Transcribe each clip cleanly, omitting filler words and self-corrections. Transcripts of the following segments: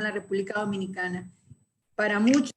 con la República Dominicana. Para muchos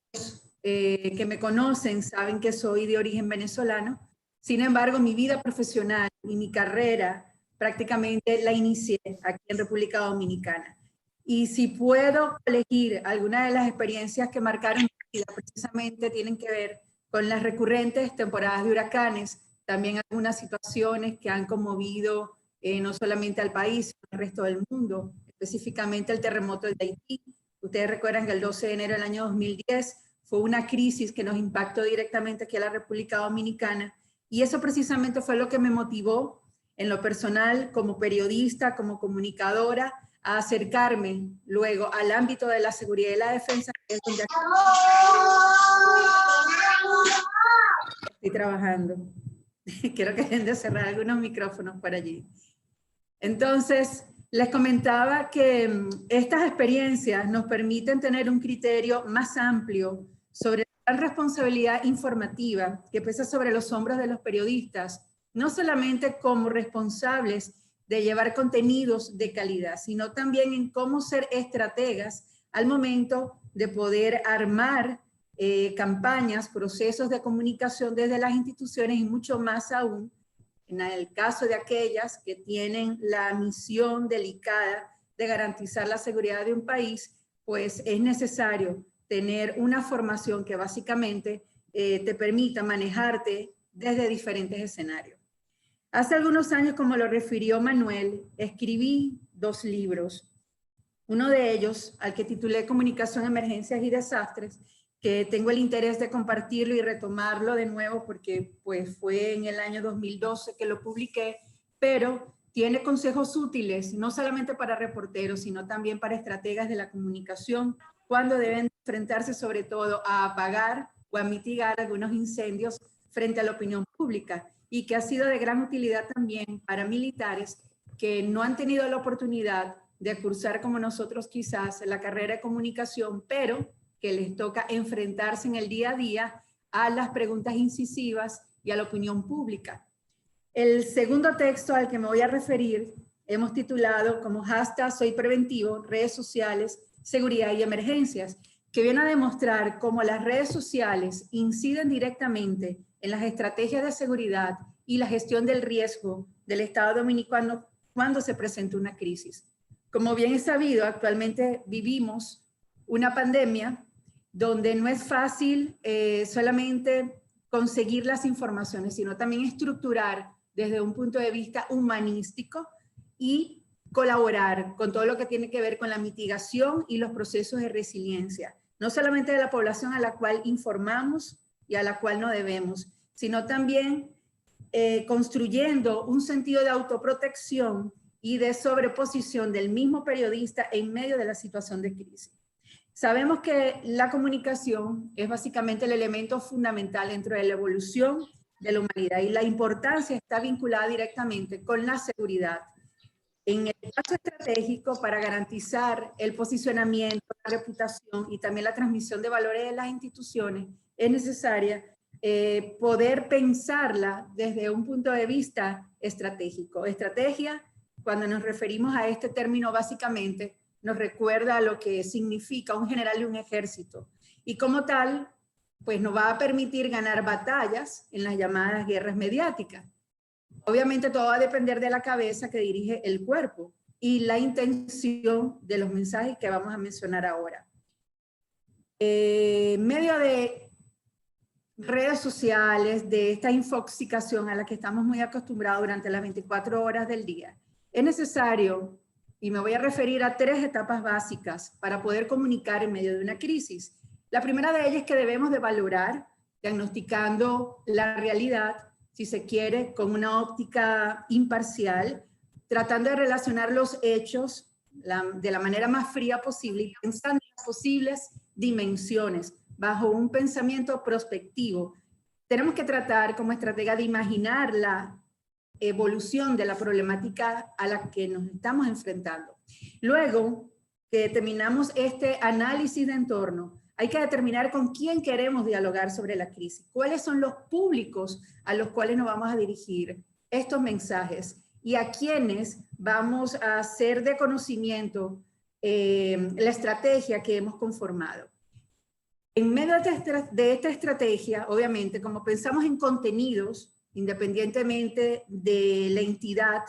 que me conocen saben que soy de origen venezolano. Sin embargo, mi vida profesional y mi carrera prácticamente la inicié aquí en República Dominicana. Y si puedo elegir alguna de las experiencias que marcaron mi vida, precisamente tienen que ver con las recurrentes temporadas de huracanes, también algunas situaciones que han conmovido no solamente al país, sino al resto del mundo, específicamente el terremoto de Haití. Ustedes recuerdan que el 12 de enero del año 2010 fue una crisis que nos impactó directamente aquí a la República Dominicana, y eso precisamente fue lo que me motivó en lo personal, como periodista, como comunicadora, a acercarme luego al ámbito de la seguridad y la defensa, que es donde estoy trabajando. Quiero que dejen de cerrar algunos micrófonos por allí. Entonces, les comentaba que estas experiencias nos permiten tener un criterio más amplio sobre la responsabilidad informativa que pesa sobre los hombros de los periodistas, no solamente como responsables de llevar contenidos de calidad, sino también en cómo ser estrategas al momento de poder armar campañas, procesos de comunicación desde las instituciones y mucho más aún en el caso de aquellas que tienen la misión delicada de garantizar la seguridad de un país, pues es necesario tener una formación que básicamente te permita manejarte desde diferentes escenarios. Hace algunos años, como lo refirió Manuel, escribí 2 libros. Uno de ellos, al que titulé Comunicación, Emergencias y Desastres, que tengo el interés de compartirlo y retomarlo de nuevo porque pues, fue en el año 2012 que lo publiqué, pero tiene consejos útiles, no solamente para reporteros, sino también para estrategas de la comunicación, cuando deben enfrentarse sobre todo a apagar o a mitigar algunos incendios frente a la opinión pública, y que ha sido de gran utilidad también para militares que no han tenido la oportunidad de cursar como nosotros quizás la carrera de comunicación, pero que les toca enfrentarse en el día a día a las preguntas incisivas y a la opinión pública. El segundo texto al que me voy a referir hemos titulado como #Soy Preventivo, redes sociales, seguridad y emergencias, que viene a demostrar cómo las redes sociales inciden directamente en las estrategias de seguridad y la gestión del riesgo del Estado dominicano cuando se presenta una crisis. Como bien es sabido, actualmente vivimos una pandemia donde no es fácil solamente conseguir las informaciones, sino también estructurar desde un punto de vista humanístico y colaborar con todo lo que tiene que ver con la mitigación y los procesos de resiliencia, no solamente de la población a la cual informamos y a la cual no debemos, sino también construyendo un sentido de autoprotección y de sobreposición del mismo periodista en medio de la situación de crisis. Sabemos que la comunicación es básicamente el elemento fundamental dentro de la evolución de la humanidad y la importancia está vinculada directamente con la seguridad. En el caso estratégico, para garantizar el posicionamiento, la reputación y también la transmisión de valores de las instituciones, es necesaria poder pensarla desde un punto de vista estratégico. Estrategia, cuando nos referimos a este término, básicamente nos recuerda a lo que significa un general de un ejército. Y como tal, pues nos va a permitir ganar batallas en las llamadas guerras mediáticas. Obviamente todo va a depender de la cabeza que dirige el cuerpo y la intención de los mensajes que vamos a mencionar ahora. Medio de redes sociales, de esta infoxicación a la que estamos muy acostumbrados durante las 24 horas del día, es necesario, y me voy a referir a 3 etapas básicas para poder comunicar en medio de una crisis. La primera de ellas es que debemos de valorar, diagnosticando la realidad, si se quiere, con una óptica imparcial, tratando de relacionar los hechos de la manera más fría posible y pensando en las posibles dimensiones, bajo un pensamiento prospectivo. Tenemos que tratar como estratega de imaginar la evolución de la problemática a la que nos estamos enfrentando. Luego que terminamos este análisis de entorno, hay que determinar con quién queremos dialogar sobre la crisis, cuáles son los públicos a los cuales nos vamos a dirigir estos mensajes y a quiénes vamos a hacer de conocimiento la estrategia que hemos conformado. En medio de esta estrategia, obviamente, como pensamos en contenidos, independientemente de la entidad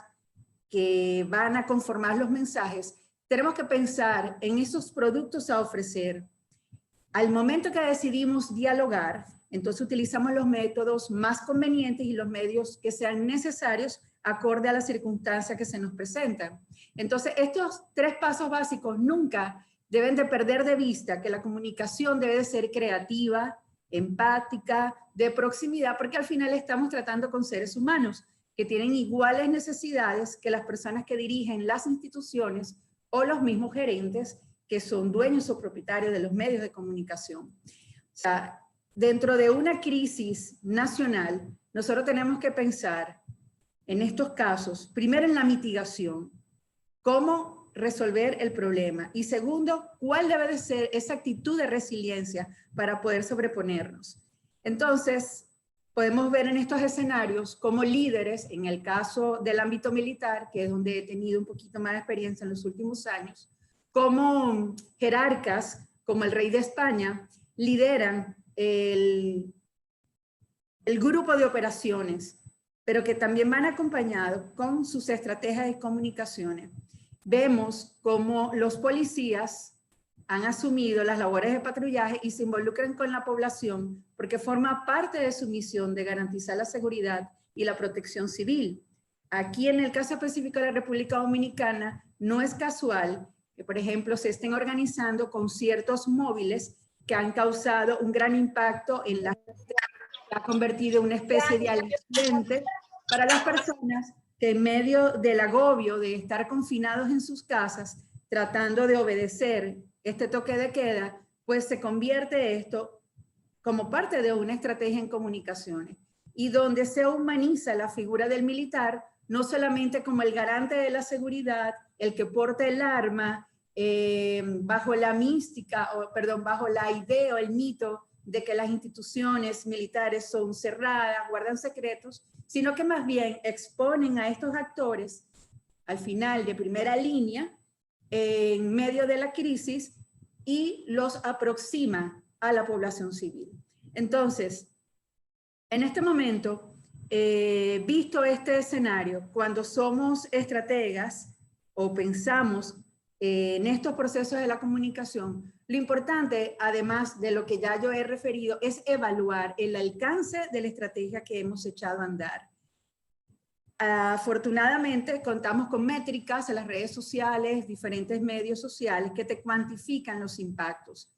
que van a conformar los mensajes, tenemos que pensar en esos productos a ofrecer. Al momento que decidimos dialogar, entonces utilizamos los métodos más convenientes y los medios que sean necesarios acorde a las circunstancias que se nos presentan. Entonces, estos 3 pasos básicos nunca deben de perder de vista que la comunicación debe de ser creativa, empática, de proximidad, porque al final estamos tratando con seres humanos que tienen iguales necesidades que las personas que dirigen las instituciones o los mismos gerentes que son dueños o propietarios de los medios de comunicación. O sea, dentro de una crisis nacional, nosotros tenemos que pensar en estos casos, primero en la mitigación, cómo resolver el problema, y segundo, cuál debe de ser esa actitud de resiliencia para poder sobreponernos. Entonces, podemos ver en estos escenarios como líderes, en el caso del ámbito militar, que es donde he tenido un poquito más de experiencia en los últimos años, como jerarcas, como el rey de España, lideran el grupo de operaciones, pero que también van acompañados con sus estrategias de comunicaciones. Vemos cómo los policías han asumido las labores de patrullaje y se involucran con la población porque forma parte de su misión de garantizar la seguridad y la protección civil. Aquí en el caso específico de la República Dominicana, no es casual que, por ejemplo, se estén organizando conciertos móviles que han causado un gran impacto en la gente, que ha convertido en una especie de aliciente para las personas que en medio del agobio de estar confinados en sus casas, tratando de obedecer este toque de queda, pues se convierte esto como parte de una estrategia en comunicaciones y donde se humaniza la figura del militar, no solamente como el garante de la seguridad, el que porta el arma, bajo la mística, bajo la idea o el mito de que las instituciones militares son cerradas, guardan secretos, sino que más bien exponen a estos actores al final de primera línea, en medio de la crisis, y los aproxima a la población civil. Entonces, en este momento, visto este escenario, cuando somos estrategas o pensamos en estos procesos de la comunicación, lo importante, además de lo que ya yo he referido, es evaluar el alcance de la estrategia que hemos echado a andar. Afortunadamente, contamos con métricas en las redes sociales, diferentes medios sociales que te cuantifican los impactos.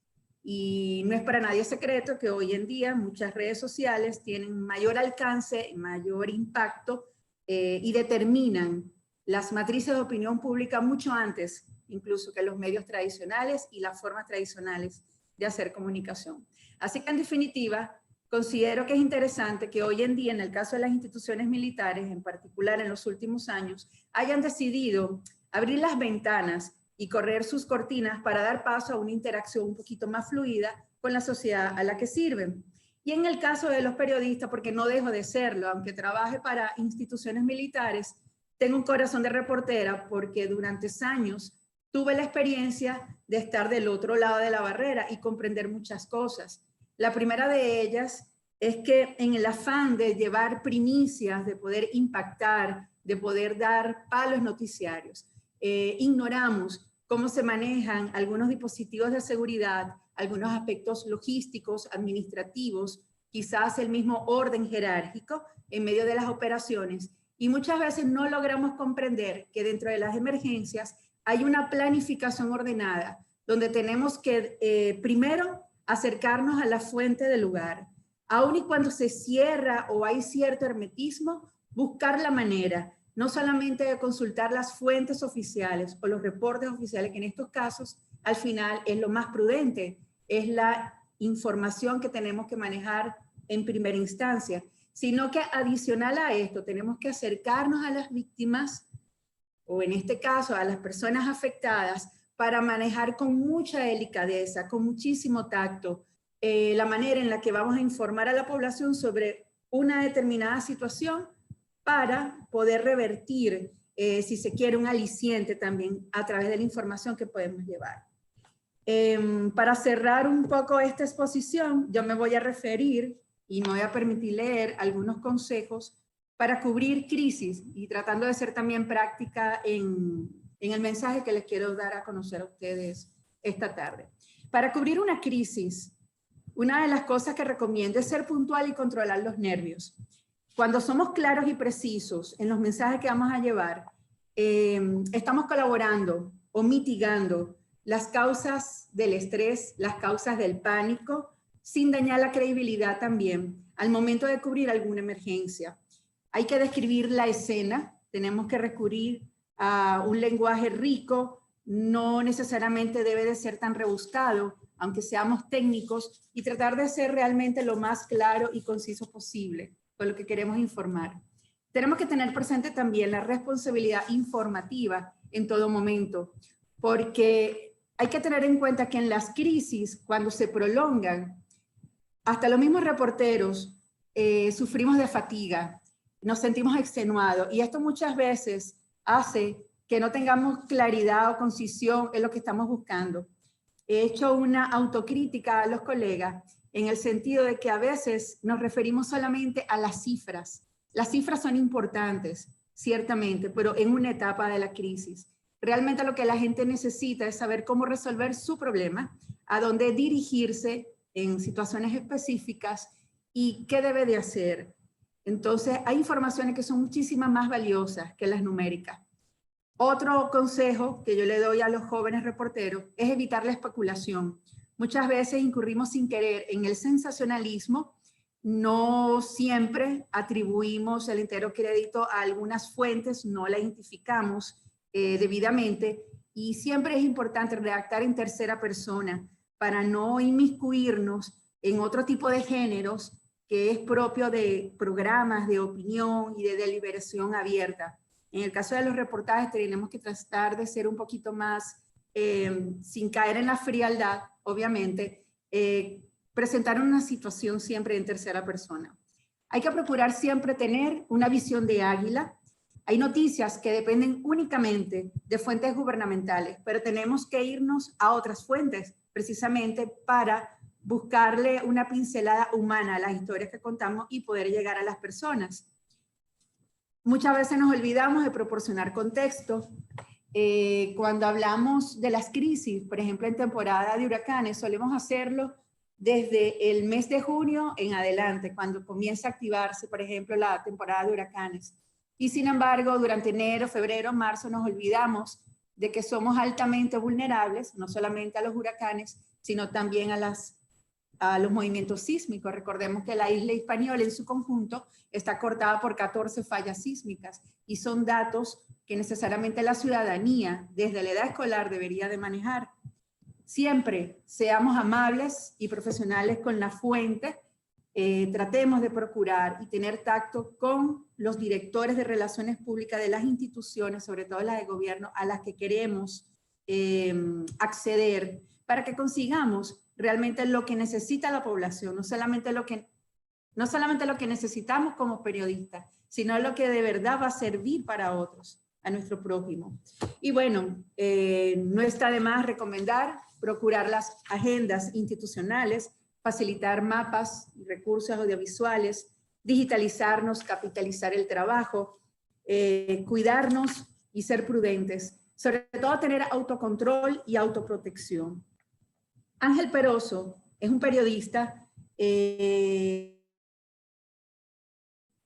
Y no es para nadie secreto que hoy en día muchas redes sociales tienen mayor alcance, mayor impacto y determinan las matrices de opinión pública mucho antes, incluso que los medios tradicionales y las formas tradicionales de hacer comunicación. Así que en definitiva, considero que es interesante que hoy en día, en el caso de las instituciones militares, en particular en los últimos años, hayan decidido abrir las ventanas y correr sus cortinas para dar paso a una interacción un poquito más fluida con la sociedad a la que sirven. Y en el caso de los periodistas, porque no dejo de serlo, aunque trabaje para instituciones militares, tengo un corazón de reportera porque durante años tuve la experiencia de estar del otro lado de la barrera y comprender muchas cosas. La primera de ellas es que en el afán de llevar primicias, de poder impactar, de poder dar palos noticiarios, ignoramos cómo se manejan algunos dispositivos de seguridad, algunos aspectos logísticos, administrativos, quizás el mismo orden jerárquico en medio de las operaciones, y muchas veces no logramos comprender que dentro de las emergencias hay una planificación ordenada, donde tenemos que primero acercarnos a la fuente del lugar. Aun y cuando se cierra o hay cierto hermetismo, buscar la manera, no solamente de consultar las fuentes oficiales o los reportes oficiales, que en estos casos al final es lo más prudente, es la información que tenemos que manejar en primera instancia, sino que adicional a esto tenemos que acercarnos a las víctimas, o en este caso a las personas afectadas, para manejar con mucha delicadeza, con muchísimo tacto, la manera en la que vamos a informar a la población sobre una determinada situación para poder revertir si se quiere, un aliciente también a través de la información que podemos llevar. Para cerrar un poco esta exposición, yo me voy a referir y me voy a permitir leer algunos consejos para cubrir crisis y tratando de ser también práctica en el mensaje que les quiero dar a conocer a ustedes esta tarde. Para cubrir una crisis, una de las cosas que recomiendo es ser puntual y controlar los nervios. Cuando somos claros y precisos en los mensajes que vamos a llevar, estamos colaborando o mitigando las causas del estrés, las causas del pánico, sin dañar la credibilidad también al momento de cubrir alguna emergencia. Hay que describir la escena, tenemos que recurrir a un lenguaje rico, no necesariamente debe de ser tan rebuscado, aunque seamos técnicos, y tratar de ser realmente lo más claro y conciso posible con lo que queremos informar. Tenemos que tener presente también la responsabilidad informativa en todo momento, porque hay que tener en cuenta que en las crisis, cuando se prolongan, hasta los mismos reporteros sufrimos de fatiga, nos sentimos extenuados, y esto muchas veces hace que no tengamos claridad o concisión en lo que estamos buscando. He hecho una autocrítica a los colegas en el sentido de que a veces nos referimos solamente a las cifras. Las cifras son importantes, ciertamente, pero en una etapa de la crisis. Realmente lo que la gente necesita es saber cómo resolver su problema, a dónde dirigirse en situaciones específicas y qué debe de hacer. Entonces, hay informaciones que son muchísimas más valiosas que las numéricas. Otro consejo que yo le doy a los jóvenes reporteros es evitar la especulación. Muchas veces incurrimos sin querer en el sensacionalismo, no siempre atribuimos el entero crédito a algunas fuentes, no la identificamos debidamente, y siempre es importante redactar en tercera persona para no inmiscuirnos en otro tipo de géneros que es propio de programas de opinión y de deliberación abierta. En el caso de los reportajes tenemos que tratar de ser un poquito más, sin caer en la frialdad, obviamente, presentar una situación siempre en tercera persona. Hay que procurar siempre tener una visión de águila. Hay noticias que dependen únicamente de fuentes gubernamentales, pero tenemos que irnos a otras fuentes precisamente para buscarle una pincelada humana a las historias que contamos y poder llegar a las personas. Muchas veces nos olvidamos de proporcionar contexto. Cuando hablamos de las crisis, por ejemplo, en temporada de huracanes, solemos hacerlo desde el mes de junio en adelante, cuando comienza a activarse, por ejemplo, la temporada de huracanes. Y sin embargo, durante enero, febrero, marzo, nos olvidamos de que somos altamente vulnerables, no solamente a los huracanes, sino también a los movimientos sísmicos. Recordemos que la isla Hispaniola en su conjunto está cortada por 14 fallas sísmicas y son datos que necesariamente la ciudadanía desde la edad escolar debería de manejar. Siempre seamos amables y profesionales con la fuente, tratemos de procurar y tener tacto con los directores de relaciones públicas de las instituciones, sobre todo las de gobierno, a las que queremos acceder para que consigamos realmente lo que necesita la población, no solamente lo que necesitamos como periodistas, sino lo que de verdad va a servir para otros, a nuestro prójimo. Y bueno, no está de más recomendar procurar las agendas institucionales, facilitar mapas y recursos audiovisuales, digitalizarnos, capitalizar el trabajo, cuidarnos y ser prudentes, sobre todo tener autocontrol y autoprotección. Ángel Peroso es un periodista,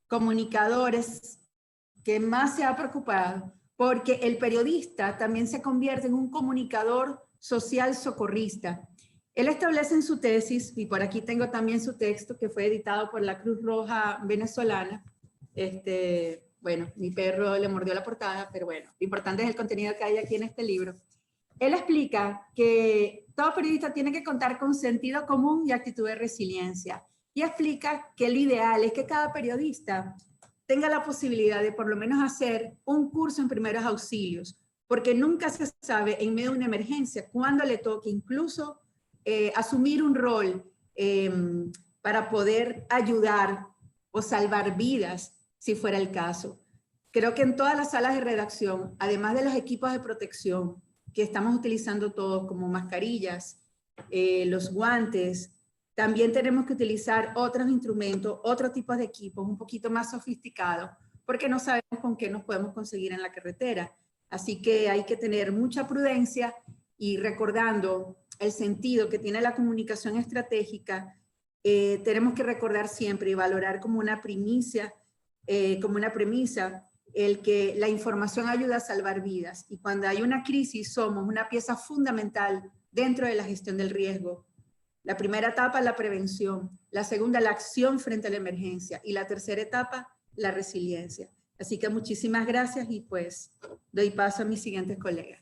comunicadores que más se ha preocupado porque el periodista también se convierte en un comunicador social socorrista. Él establece en su tesis, y por aquí tengo también su texto que fue editado por la Cruz Roja venezolana. Bueno, mi perro le mordió la portada, pero bueno, lo importante es el contenido que hay aquí en este libro. Él explica que todo periodista tiene que contar con sentido común y actitud de resiliencia. Y explica que el ideal es que cada periodista tenga la posibilidad de por lo menos hacer un curso en primeros auxilios, porque nunca se sabe en medio de una emergencia cuándo le toque incluso asumir un rol para poder ayudar o salvar vidas, si fuera el caso. Creo que en todas las salas de redacción, además de los equipos de protección que estamos utilizando todos, como mascarillas, los guantes, también tenemos que utilizar otros instrumentos, otros tipos de equipos un poquito más sofisticados, porque no sabemos con qué nos podemos conseguir en la carretera. Así que hay que tener mucha prudencia y recordando el sentido que tiene la comunicación estratégica, tenemos que recordar siempre y valorar como una premisa el que la información ayuda a salvar vidas. Y cuando hay una crisis, somos una pieza fundamental dentro de la gestión del riesgo. La primera etapa, la prevención. La segunda, la acción frente a la emergencia. Y la tercera etapa, la resiliencia. Así que muchísimas gracias y pues doy paso a mis siguientes colegas.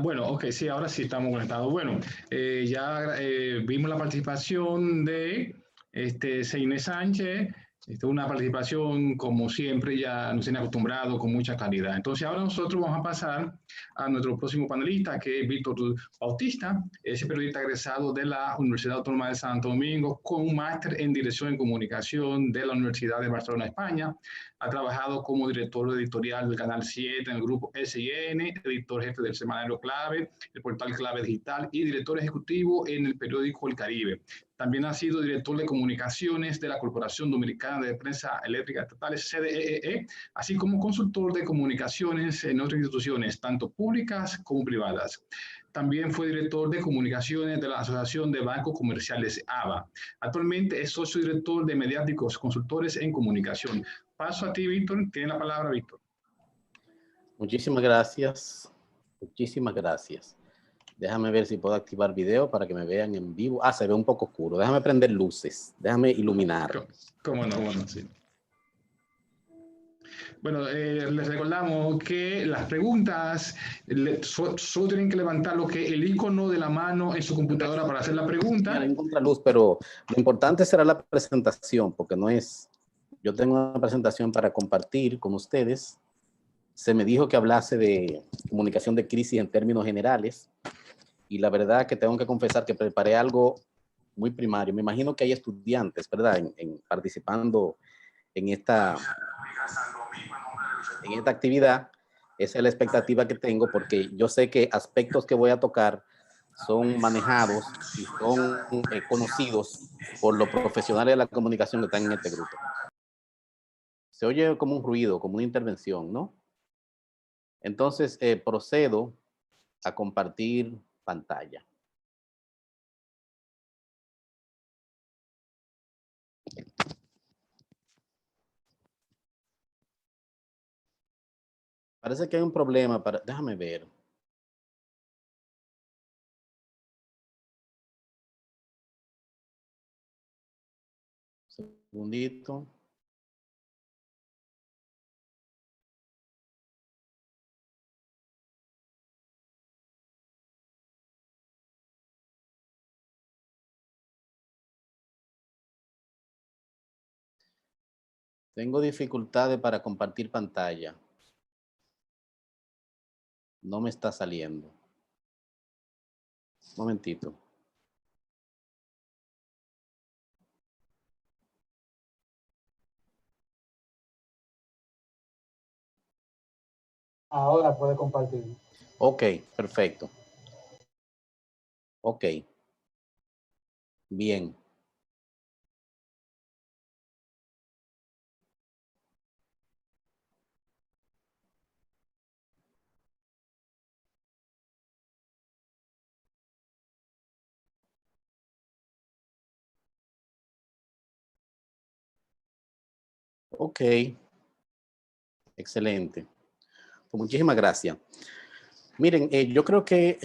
Bueno, ok, sí, ahora sí estamos conectados. Bueno, ya vimos la participación de Seine Sánchez, una participación como siempre ya nos tiene acostumbrado con mucha calidad. Entonces ahora nosotros vamos a pasar a nuestro próximo panelista, que es Víctor Bautista, es periodista egresado de la Universidad Autónoma de Santo Domingo con un máster en Dirección en Comunicación de la Universidad de Barcelona, España. Ha trabajado como director editorial del Canal 7 en el grupo SIN, editor jefe del semanario Clave, el portal Clave Digital y director ejecutivo en el periódico El Caribe. También ha sido director de comunicaciones de la Corporación Dominicana de Prensa Eléctrica Estatales, CDEE, así como consultor de comunicaciones en otras instituciones, tanto públicas como privadas. También fue director de comunicaciones de la Asociación de Bancos Comerciales, ABA. Actualmente es socio director de Mediáticos Consultores en Comunicación. Paso a ti, Víctor. Tiene la palabra, Víctor. Muchísimas gracias. Muchísimas gracias. Déjame ver si puedo activar video para que me vean en vivo. Se ve un poco oscuro. Déjame prender luces. Déjame iluminar. ¿Cómo no? Sí. Bueno, les recordamos que las preguntas solo tienen que levantar el icono de la mano en su computadora para hacer la pregunta. En contraluz, pero lo importante será la presentación, porque no es... Yo tengo una presentación para compartir con ustedes. Se me dijo que hablase de comunicación de crisis en términos generales. Y la verdad que tengo que confesar que preparé algo muy primario. Me imagino que hay estudiantes, ¿verdad? Participando en esta actividad. Esa es la expectativa que tengo, porque yo sé que aspectos que voy a tocar son manejados y son conocidos por los profesionales de la comunicación que están en este grupo. Se oye como un ruido, como una intervención, ¿no? Entonces, procedo a compartir pantalla. Parece que hay un problema. Déjame ver. Un segundito. Tengo dificultades para compartir pantalla. No me está saliendo. Un momentito. Ahora puede compartir. Ok, perfecto. Ok. Bien. Ok. Excelente. Pues muchísimas gracias. Miren, yo creo que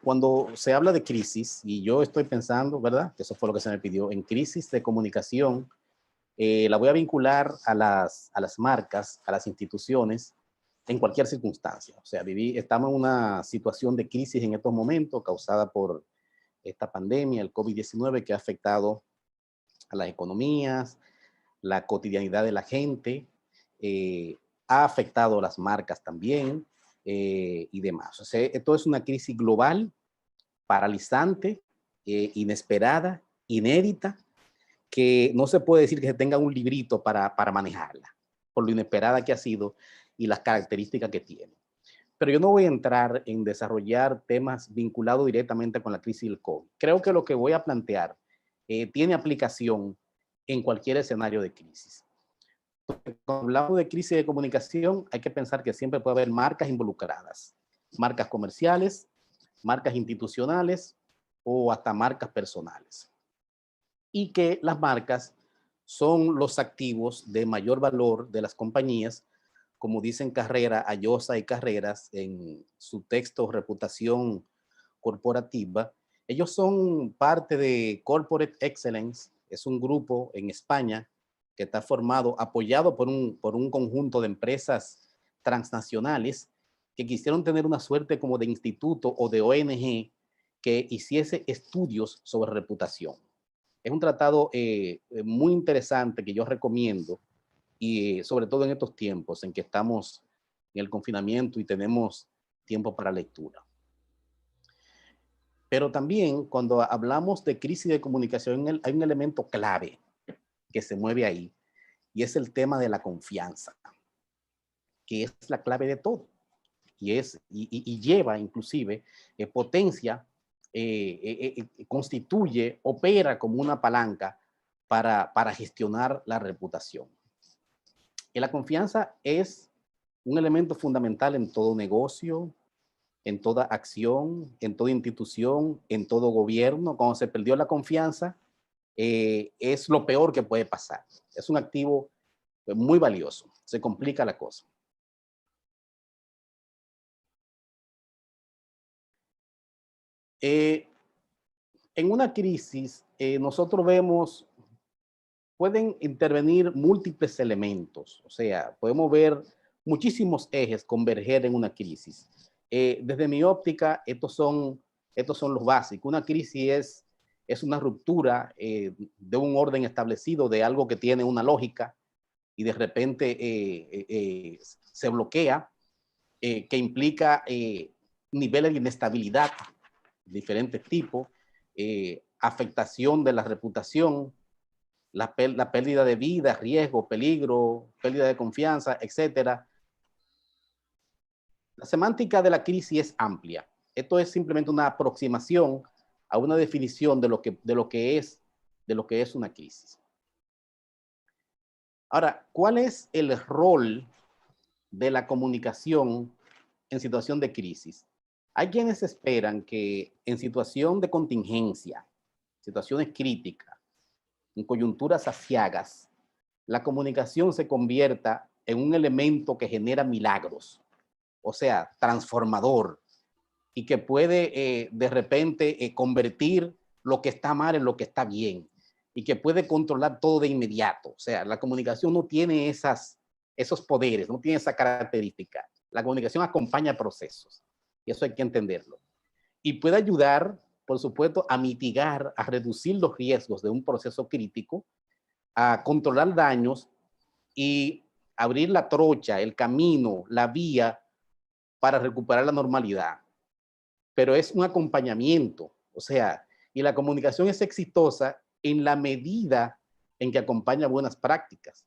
cuando se habla de crisis, y yo estoy pensando, ¿verdad? Que eso fue lo que se me pidió, en crisis de comunicación, la voy a vincular a las marcas, a las instituciones, en cualquier circunstancia. O sea, estamos en una situación de crisis en estos momentos causada por esta pandemia, el COVID-19, que ha afectado a las economías, la cotidianidad de la gente, ha afectado a las marcas también, y demás. O sea, esto es una crisis global, paralizante, inesperada, inédita, que no se puede decir que se tenga un librito para manejarla, por lo inesperada que ha sido y las características que tiene. Pero yo no voy a entrar en desarrollar temas vinculados directamente con la crisis del COVID. Creo que lo que voy a plantear tiene aplicación en cualquier escenario de crisis. Cuando hablamos de crisis de comunicación, hay que pensar que siempre puede haber marcas involucradas, marcas comerciales, marcas institucionales o hasta marcas personales. Y que las marcas son los activos de mayor valor de las compañías, como dicen Carrera, Ayosa y Carreras en su texto Reputación Corporativa. Ellos son parte de Corporate Excellence, es un grupo en España que está formado, apoyado por un conjunto de empresas transnacionales que quisieron tener una suerte como de instituto o de ONG que hiciese estudios sobre reputación. Es un tratado muy interesante que yo recomiendo, y sobre todo en estos tiempos en que estamos en el confinamiento y tenemos tiempo para lectura. Pero también cuando hablamos de crisis de comunicación hay un elemento clave que se mueve ahí, y es el tema de la confianza, que es la clave de todo, y lleva inclusive, potencia, constituye, opera como una palanca para gestionar la reputación. Y la confianza es un elemento fundamental en todo negocio, en toda acción, en toda institución, en todo gobierno. Cuando se perdió la confianza, es lo peor que puede pasar. Es un activo muy valioso. Se complica la cosa. En una crisis, nosotros vemos, pueden intervenir múltiples elementos. O sea, podemos ver muchísimos ejes converger en una crisis. Desde mi óptica, estos son los básicos. Una crisis es una ruptura de un orden establecido, de algo que tiene una lógica, y de repente se bloquea, que implica niveles de inestabilidad de diferentes tipos, afectación de la reputación, la pérdida de vida, riesgo, peligro, pérdida de confianza, etc. La semántica de la crisis es amplia. Esto es simplemente una aproximación a una definición de lo que es una crisis. Ahora, ¿cuál es el rol de la comunicación en situación de crisis? Hay quienes esperan que en situación de contingencia, situaciones críticas, en coyunturas aciagas, la comunicación se convierta en un elemento que genera milagros, o sea, transformador, y que puede de repente convertir lo que está mal en lo que está bien, y que puede controlar todo de inmediato. O sea, la comunicación no tiene esos poderes, no tiene esa característica. La comunicación acompaña procesos, y eso hay que entenderlo. Y puede ayudar, por supuesto, a mitigar, a reducir los riesgos de un proceso crítico, a controlar daños y abrir la trocha, el camino, la vía para recuperar la normalidad. Pero es un acompañamiento, o sea, y la comunicación es exitosa en la medida en que acompaña buenas prácticas.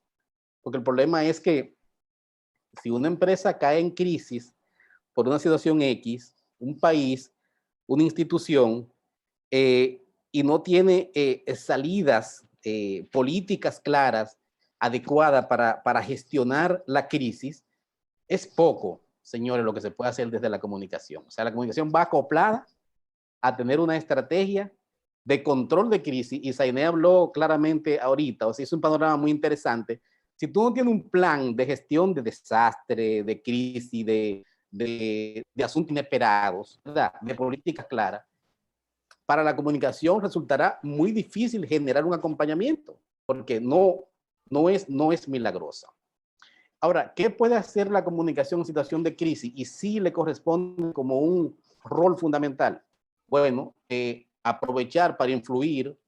Porque el problema es que si una empresa cae en crisis por una situación X, un país, una institución, y no tiene salidas políticas claras, adecuadas para gestionar la crisis, es poco, señores, lo que se puede hacer desde la comunicación. O sea, la comunicación va acoplada a tener una estrategia de control de crisis, y Zainé habló claramente ahorita, o sea, es un panorama muy interesante. Si tú no tienes un plan de gestión de desastre, de crisis, de asuntos inesperados, ¿verdad?, de políticas claras, para la comunicación resultará muy difícil generar un acompañamiento, porque no es milagrosa. Ahora, ¿qué puede hacer la comunicación en situación de crisis? Y sí le corresponde como un rol fundamental. Bueno, aprovechar para influir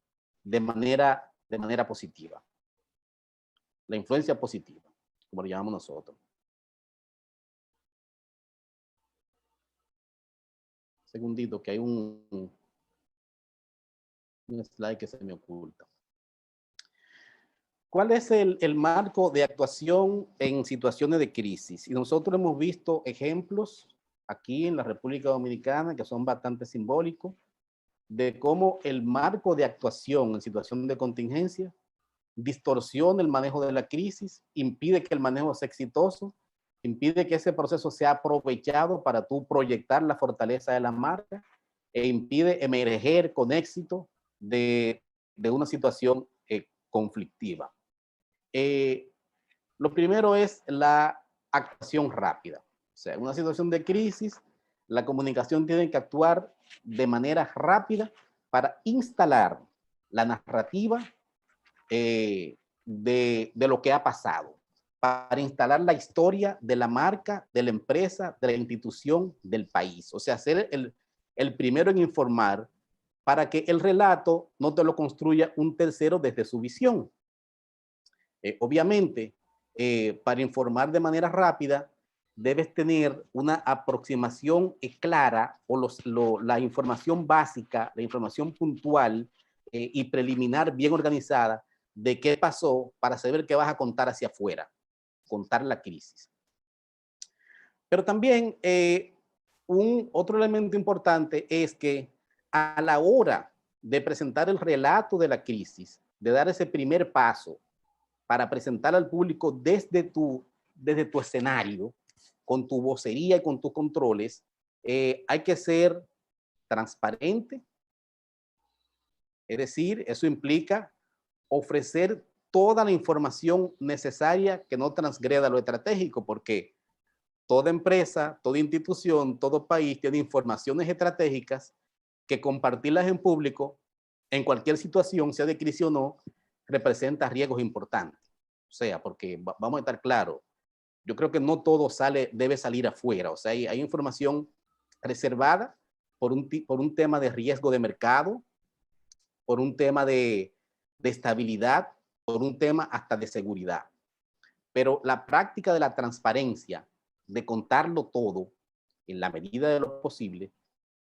de manera positiva. La influencia positiva, como lo llamamos nosotros. segundito, que hay un slide que se me oculta. ¿Cuál es el marco de actuación en situaciones de crisis? Y nosotros hemos visto ejemplos aquí en la República Dominicana que son bastante simbólicos de cómo el marco de actuación en situación de contingencia distorsiona el manejo de la crisis, impide que el manejo sea exitoso, impide que ese proceso sea aprovechado para tú proyectar la fortaleza de la marca e impide emerger con éxito de una situación conflictiva. Lo primero es la actuación rápida. O sea, en una situación de crisis, la comunicación tiene que actuar de manera rápida para instalar la narrativa de lo que ha pasado, para instalar la historia de la marca, de la empresa, de la institución, del país. O sea, ser el primero en informar para que el relato no te lo construya un tercero desde su visión. Obviamente, para informar de manera rápida, debes tener una aproximación clara o la información básica, la información puntual y preliminar bien organizada de qué pasó para saber qué vas a contar hacia afuera, contar la crisis. Pero también otro elemento importante es que a la hora de presentar el relato de la crisis, de dar ese primer paso para presentar al público desde tu escenario, con tu vocería y con tus controles, hay que ser transparente. Es decir, eso implica ofrecer toda la información necesaria que no transgreda lo estratégico, porque toda empresa, toda institución, todo país tiene informaciones estratégicas que compartirlas en público, en cualquier situación, sea de crisis o no, representa riesgos importantes. O sea, porque vamos a estar claros, yo creo que no todo debe salir afuera. O sea, hay información reservada por un tema de riesgo de mercado, por un tema de estabilidad, por un tema hasta de seguridad. Pero la práctica de la transparencia, de contarlo todo en la medida de lo posible,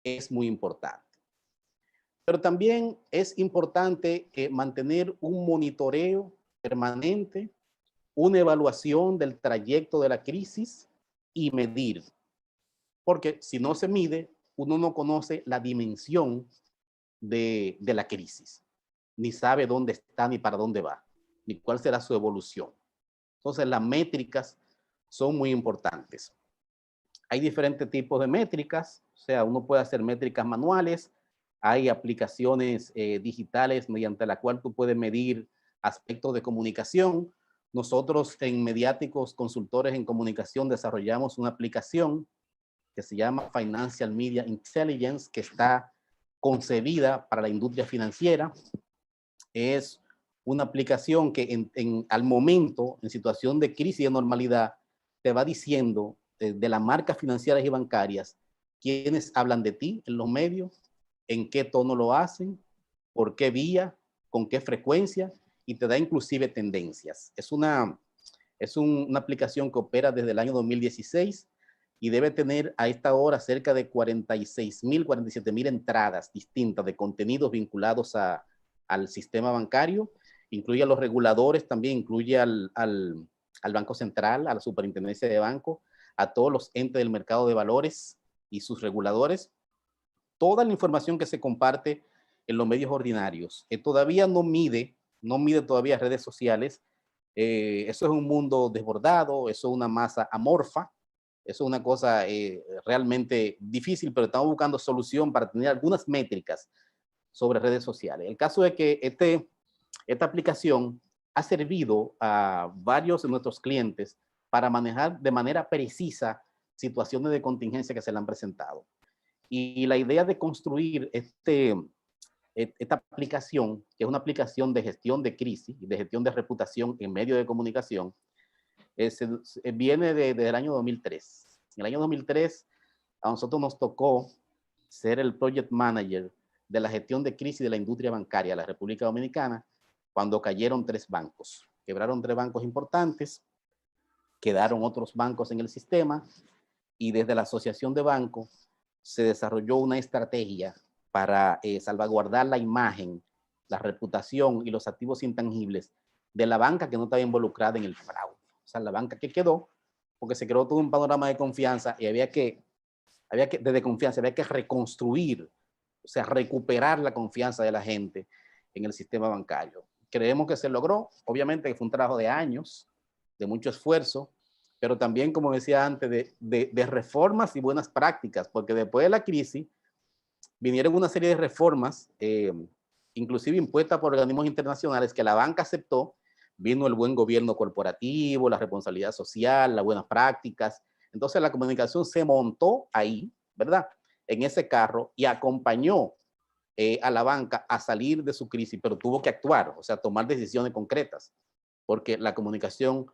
es muy importante. Pero también es importante mantener un monitoreo permanente, una evaluación del trayecto de la crisis y medir. Porque si no se mide, uno no conoce la dimensión de la crisis, ni sabe dónde está ni para dónde va, ni cuál será su evolución. Entonces, las métricas son muy importantes. Hay diferentes tipos de métricas, o sea, uno puede hacer métricas manuales, hay aplicaciones digitales mediante la cual tú puedes medir aspectos de comunicación. Nosotros en Mediáticos Consultores en Comunicación desarrollamos una aplicación que se llama Financial Media Intelligence, que está concebida para la industria financiera. Es una aplicación que al momento, en situación de crisis de normalidad, te va diciendo de las marcas financieras y bancarias quiénes hablan de ti en los medios, en qué tono lo hacen, por qué vía, con qué frecuencia, y te da inclusive tendencias. Es una aplicación que opera desde el año 2016 y debe tener a esta hora cerca de 46,000, 47,000 entradas distintas de contenidos vinculados al sistema bancario. Incluye a los reguladores, también incluye al Banco Central, a la Superintendencia de Banco, a todos los entes del mercado de valores y sus reguladores. Toda la información que se comparte en los medios ordinarios todavía no mide todavía redes sociales. Eso es un mundo desbordado, eso es una masa amorfa, eso es una cosa realmente difícil, pero estamos buscando solución para tener algunas métricas sobre redes sociales. El caso es que esta aplicación ha servido a varios de nuestros clientes para manejar de manera precisa situaciones de contingencia que se le han presentado. Y la idea de construir esta aplicación, que es una aplicación de gestión de crisis y de gestión de reputación en medios de comunicación, viene desde el año 2003. En el año 2003 a nosotros nos tocó ser el project manager de la gestión de crisis de la industria bancaria de la República Dominicana cuando cayeron 3 bancos. Quebraron 3 bancos importantes, quedaron otros bancos en el sistema y desde la Asociación de Bancos se desarrolló una estrategia para salvaguardar la imagen, la reputación y los activos intangibles de la banca que no estaba involucrada en el fraude. O sea, la banca que quedó, porque se creó todo un panorama de confianza y había que reconstruir, o sea, recuperar la confianza de la gente en el sistema bancario. Creemos que se logró, obviamente que fue un trabajo de años, de mucho esfuerzo, pero también, como decía antes, de reformas y buenas prácticas, porque después de la crisis vinieron una serie de reformas, inclusive impuestas por organismos internacionales, que la banca aceptó. Vino el buen gobierno corporativo, la responsabilidad social, las buenas prácticas. Entonces la comunicación se montó ahí, ¿verdad? En ese carro y acompañó a la banca a salir de su crisis, pero tuvo que actuar, o sea, tomar decisiones concretas, porque la comunicación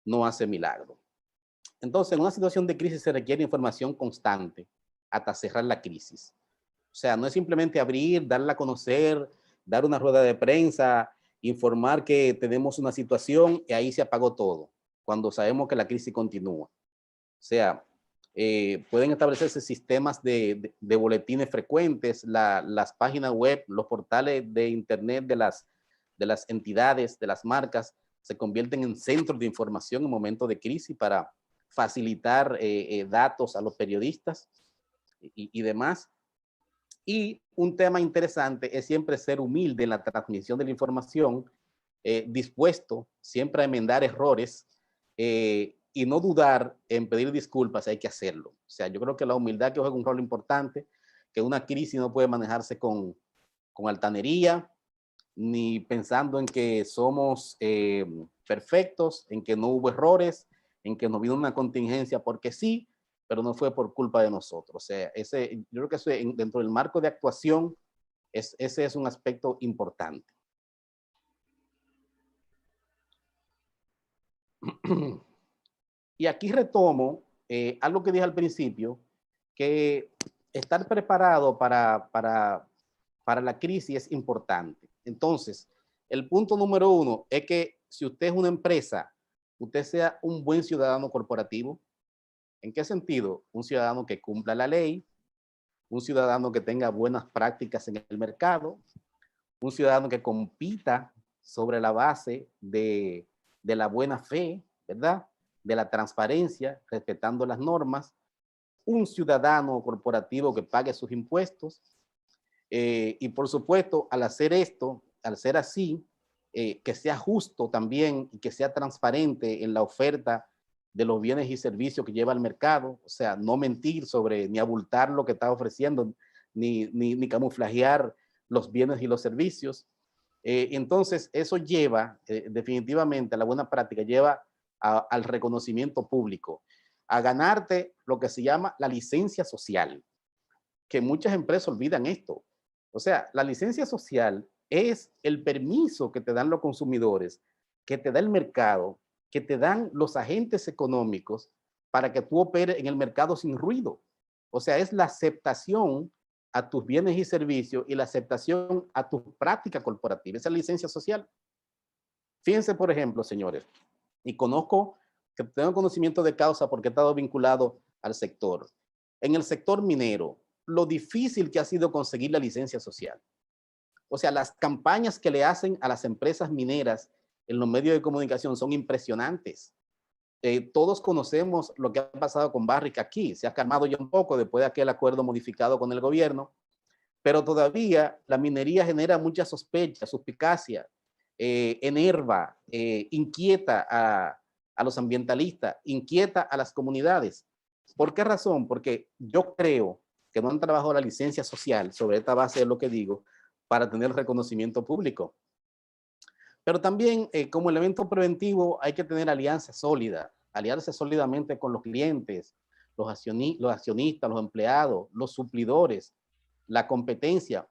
no hace milagro. Entonces, en una situación de crisis se requiere información constante hasta cerrar la crisis. O sea, no es simplemente abrir, darla a conocer, dar una rueda de prensa, informar que tenemos una situación y ahí se apagó todo, cuando sabemos que la crisis continúa. O sea, pueden establecerse sistemas de boletines frecuentes, las páginas web, los portales de internet de las entidades, de las marcas, se convierten en centros de información en momentos de crisis para facilitar datos a los periodistas y demás. Y un tema interesante es siempre ser humilde en la transmisión de la información, dispuesto siempre a enmendar errores y no dudar en pedir disculpas si hay que hacerlo. O sea, yo creo que la humildad que juega un rol importante, que una crisis no puede manejarse con altanería, ni pensando en que somos perfectos, en que no hubo errores, en que nos vino una contingencia porque sí, pero no fue por culpa de nosotros. O sea, yo creo que eso, dentro del marco de actuación, ese es un aspecto importante. Y aquí retomo algo que dije al principio, que estar preparado para la crisis es importante. Entonces, el punto número 1 es que si usted es una empresa, usted sea un buen ciudadano corporativo. ¿En qué sentido? Un ciudadano que cumpla la ley, un ciudadano que tenga buenas prácticas en el mercado, un ciudadano que compita sobre la base de la buena fe, ¿verdad? De la transparencia, respetando las normas, un ciudadano corporativo que pague sus impuestos y por supuesto, al hacer esto, al ser así, que sea justo también y que sea transparente en la oferta de los bienes y servicios que lleva al mercado, o sea, no mentir sobre ni abultar lo que está ofreciendo, ni camuflajear los bienes y los servicios. Entonces, eso lleva definitivamente a la buena práctica, lleva al reconocimiento público, a ganarte lo que se llama la licencia social, que muchas empresas olvidan esto. O sea, la licencia social es el permiso que te dan los consumidores, que te da el mercado, que te dan los agentes económicos para que tú operes en el mercado sin ruido. O sea, es la aceptación a tus bienes y servicios y la aceptación a tu práctica corporativa. Esa es la licencia social. Fíjense, por ejemplo, señores, y que tengo conocimiento de causa porque he estado vinculado al sector. En el sector minero, lo difícil que ha sido conseguir la licencia social. O sea, las campañas que le hacen a las empresas mineras en los medios de comunicación son impresionantes. Todos conocemos lo que ha pasado con Barrick aquí. Se ha calmado ya un poco después de aquel acuerdo modificado con el gobierno, pero todavía la minería genera mucha sospecha, suspicacia, enerva, inquieta a los ambientalistas, inquieta a las comunidades. ¿Por qué razón? Porque yo creo que no han trabajado la licencia social sobre esta base de lo que digo para tener reconocimiento público. Pero también como elemento preventivo hay que tener alianza sólida, aliarse sólidamente con los clientes, los accionistas, los empleados, los suplidores, la competencia.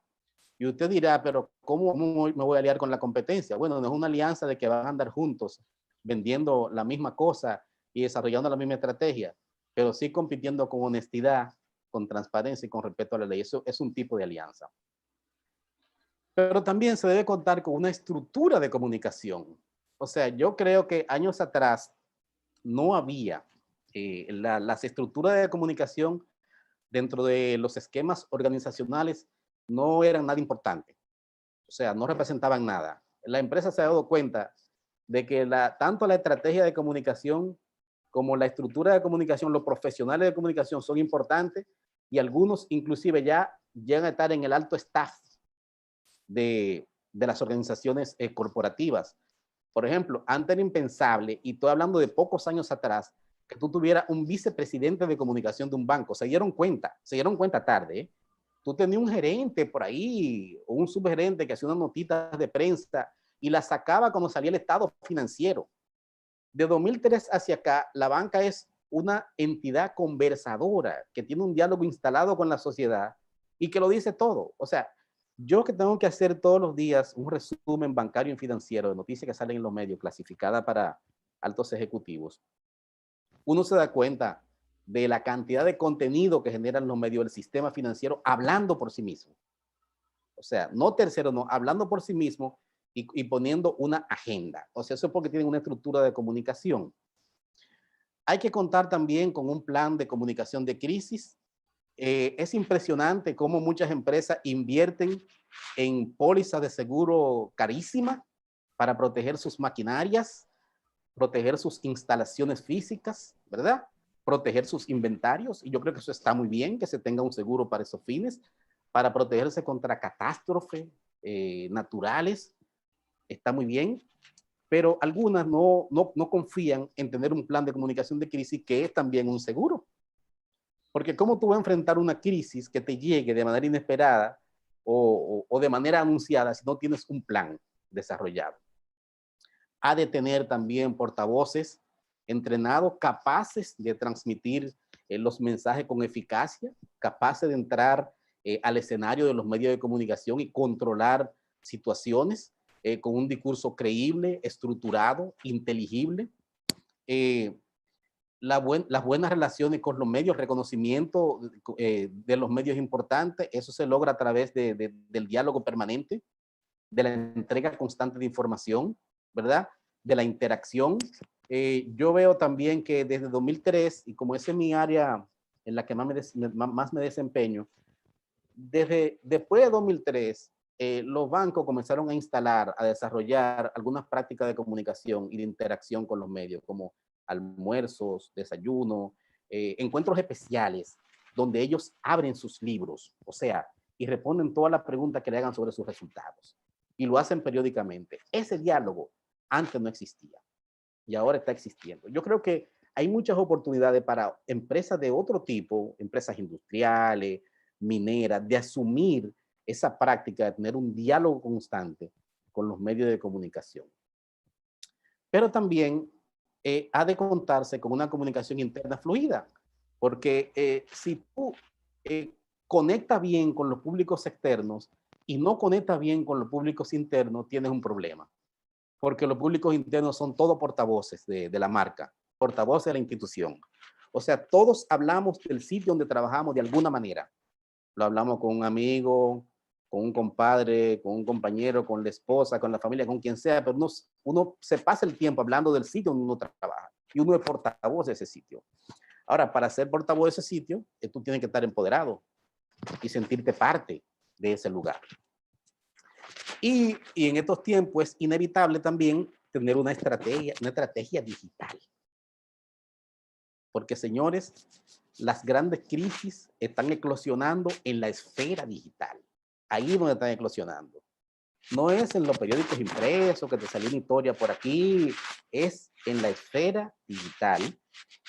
Y usted dirá, pero ¿cómo me voy a aliar con la competencia? Bueno, no es una alianza de que van a andar juntos vendiendo la misma cosa y desarrollando la misma estrategia, pero sí compitiendo con honestidad, con transparencia y con respeto a la ley. Eso es un tipo de alianza. Pero también se debe contar con una estructura de comunicación. O sea, yo creo que años atrás no había las estructuras de comunicación dentro de los esquemas organizacionales no eran nada importante. O sea, no representaban nada. La empresa se ha dado cuenta de que tanto la estrategia de comunicación como la estructura de comunicación, los profesionales de comunicación son importantes y algunos inclusive ya llegan a estar en el alto staff de las organizaciones corporativas. Por ejemplo, antes era impensable, y estoy hablando de pocos años atrás, que tú tuvieras un vicepresidente de comunicación de un banco. Se dieron cuenta tarde, ¿eh? Tú tenías un gerente por ahí, o un subgerente que hacía unas notitas de prensa y la sacaba cuando salía el estado financiero. De 2003 hacia acá, la banca es una entidad conversadora que tiene un diálogo instalado con la sociedad y que lo dice todo. O sea, yo que tengo que hacer todos los días un resumen bancario y financiero de noticias que salen en los medios, clasificada para altos ejecutivos, uno se da cuenta de la cantidad de contenido que generan los medios del sistema financiero hablando por sí mismo. O sea, no tercero, no, hablando por sí mismo y poniendo una agenda. O sea, eso es porque tienen una estructura de comunicación. Hay que contar también con un plan de comunicación de crisis. Es impresionante cómo muchas empresas invierten en pólizas de seguro carísimas para proteger sus maquinarias, proteger sus instalaciones físicas, ¿verdad? Proteger sus inventarios. Y yo creo que eso está muy bien, que se tenga un seguro para esos fines, para protegerse contra catástrofes naturales. Está muy bien, pero algunas no confían en tener un plan de comunicación de crisis que es también un seguro. Porque ¿cómo tú vas a enfrentar una crisis que te llegue de manera inesperada o de manera anunciada si no tienes un plan desarrollado? Ha de tener también portavoces entrenados, capaces de transmitir los mensajes con eficacia, capaces de entrar al escenario de los medios de comunicación y controlar situaciones con un discurso creíble, estructurado, inteligible. Las buenas relaciones con los medios, reconocimiento de los medios importantes, eso se logra a través del diálogo permanente, de la entrega constante de información, ¿verdad? De la interacción. Yo veo también que desde 2003, y como esa es mi área en la que más me desempeño, después de 2003, los bancos comenzaron a instalar, a desarrollar algunas prácticas de comunicación y de interacción con los medios, como almuerzos, desayuno, encuentros especiales, donde ellos abren sus libros, o sea, y responden todas las preguntas que le hagan sobre sus resultados. Y lo hacen periódicamente. Ese diálogo antes no existía y ahora está existiendo. Yo creo que hay muchas oportunidades para empresas de otro tipo, empresas industriales, mineras, de asumir esa práctica de tener un diálogo constante con los medios de comunicación. Pero también ha de contarse con una comunicación interna fluida, porque si tú conectas bien con los públicos externos y no conectas bien con los públicos internos, tienes un problema, porque los públicos internos son todos portavoces de la marca, portavoces de la institución. O sea, todos hablamos del sitio donde trabajamos de alguna manera. Lo hablamos con un amigo, con un compadre, con un compañero, con la esposa, con la familia, con quien sea, pero uno se pasa el tiempo hablando del sitio donde uno trabaja y uno es portavoz de ese sitio. Ahora, para ser portavoz de ese sitio, tú tienes que estar empoderado y sentirte parte de ese lugar. Y en estos tiempos es inevitable también tener una estrategia digital. Porque, señores, las grandes crisis están eclosionando en la esfera digital. Ahí es donde están eclosionando. No es en los periódicos impresos que te salió una historia por aquí, es en la esfera digital.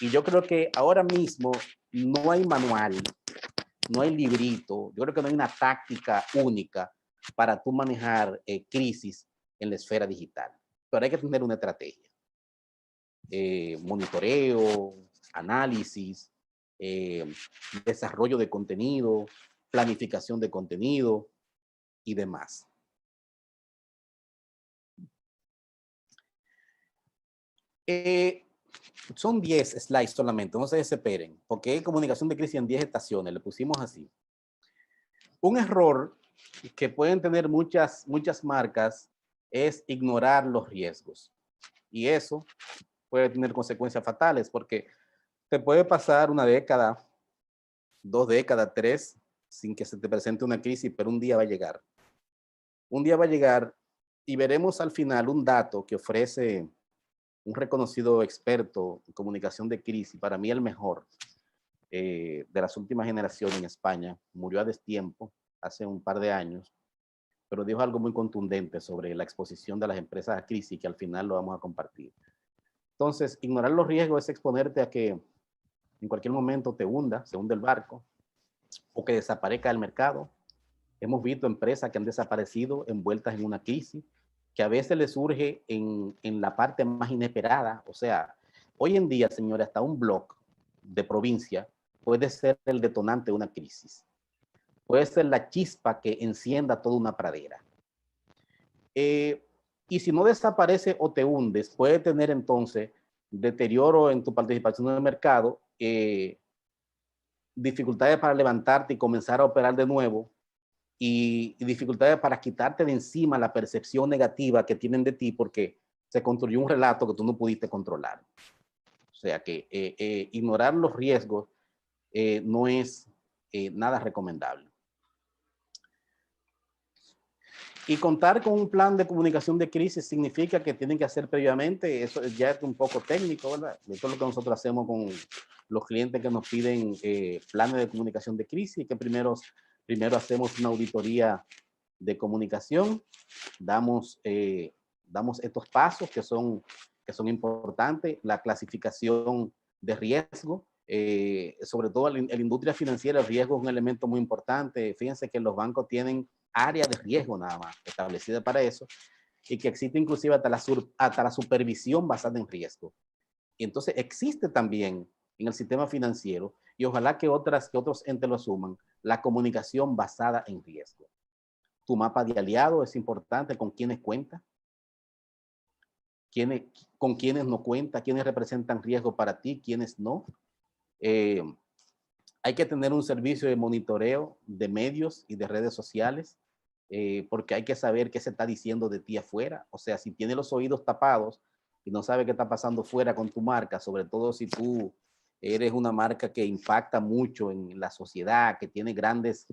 Y yo creo que ahora mismo no hay manual, no hay librito, yo creo que no hay una táctica única para tú manejar crisis en la esfera digital. Pero hay que tener una estrategia. Monitoreo, análisis, desarrollo de contenido, planificación de contenido y demás. Son 10 slides solamente, no se desesperen, porque hay comunicación de crisis en 10 estaciones, le pusimos así. Un error que pueden tener muchas marcas es ignorar los riesgos. Y eso puede tener consecuencias fatales, porque te puede pasar una década 2 décadas, 3, sin que se te presente una crisis, pero un día va a llegar. Un día va a llegar y veremos al final un dato que ofrece un reconocido experto en comunicación de crisis, para mí el mejor de las últimas generaciones en España. Murió a destiempo hace un par de años, pero dijo algo muy contundente sobre la exposición de las empresas a crisis, que al final lo vamos a compartir. Entonces, ignorar los riesgos es exponerte a que en cualquier momento te hunda, se hunde el barco, o que desaparezca el mercado. Hemos visto empresas que han desaparecido envueltas en una crisis, que a veces les surge en la parte más inesperada. O sea, hoy en día, señores, hasta un blog de provincia puede ser el detonante de una crisis. Puede ser la chispa que encienda toda una pradera. Y si no desaparece o te hundes, puede tener entonces deterioro en tu participación en el mercado, dificultades para levantarte y comenzar a operar de nuevo, y dificultades para quitarte de encima la percepción negativa que tienen de ti porque se construyó un relato que tú no pudiste controlar. O sea que ignorar los riesgos no es nada recomendable. Y contar con un plan de comunicación de crisis significa que tienen que hacer previamente, eso ya es un poco técnico, ¿verdad? Eso es lo que nosotros hacemos con los clientes que nos piden planes de comunicación de crisis, que primero hacemos una auditoría de comunicación, damos estos pasos que son importantes, la clasificación de riesgo, sobre todo en la industria financiera el riesgo es un elemento muy importante. Fíjense que los bancos tienen área de riesgo nada más establecida para eso, y que existe inclusive hasta la supervisión basada en riesgo. Y entonces existe también en el sistema financiero, y ojalá que otros entes lo asuman, la comunicación basada en riesgo. Tu mapa de aliados es importante, con quiénes cuenta, con quiénes no cuenta, quiénes representan riesgo para ti, quiénes no. Hay que tener un servicio de monitoreo de medios y de redes sociales, porque hay que saber qué se está diciendo de ti afuera. O sea, si tienes los oídos tapados y no sabes qué está pasando fuera con tu marca, sobre todo si tú eres una marca que impacta mucho en la sociedad, que tiene grandes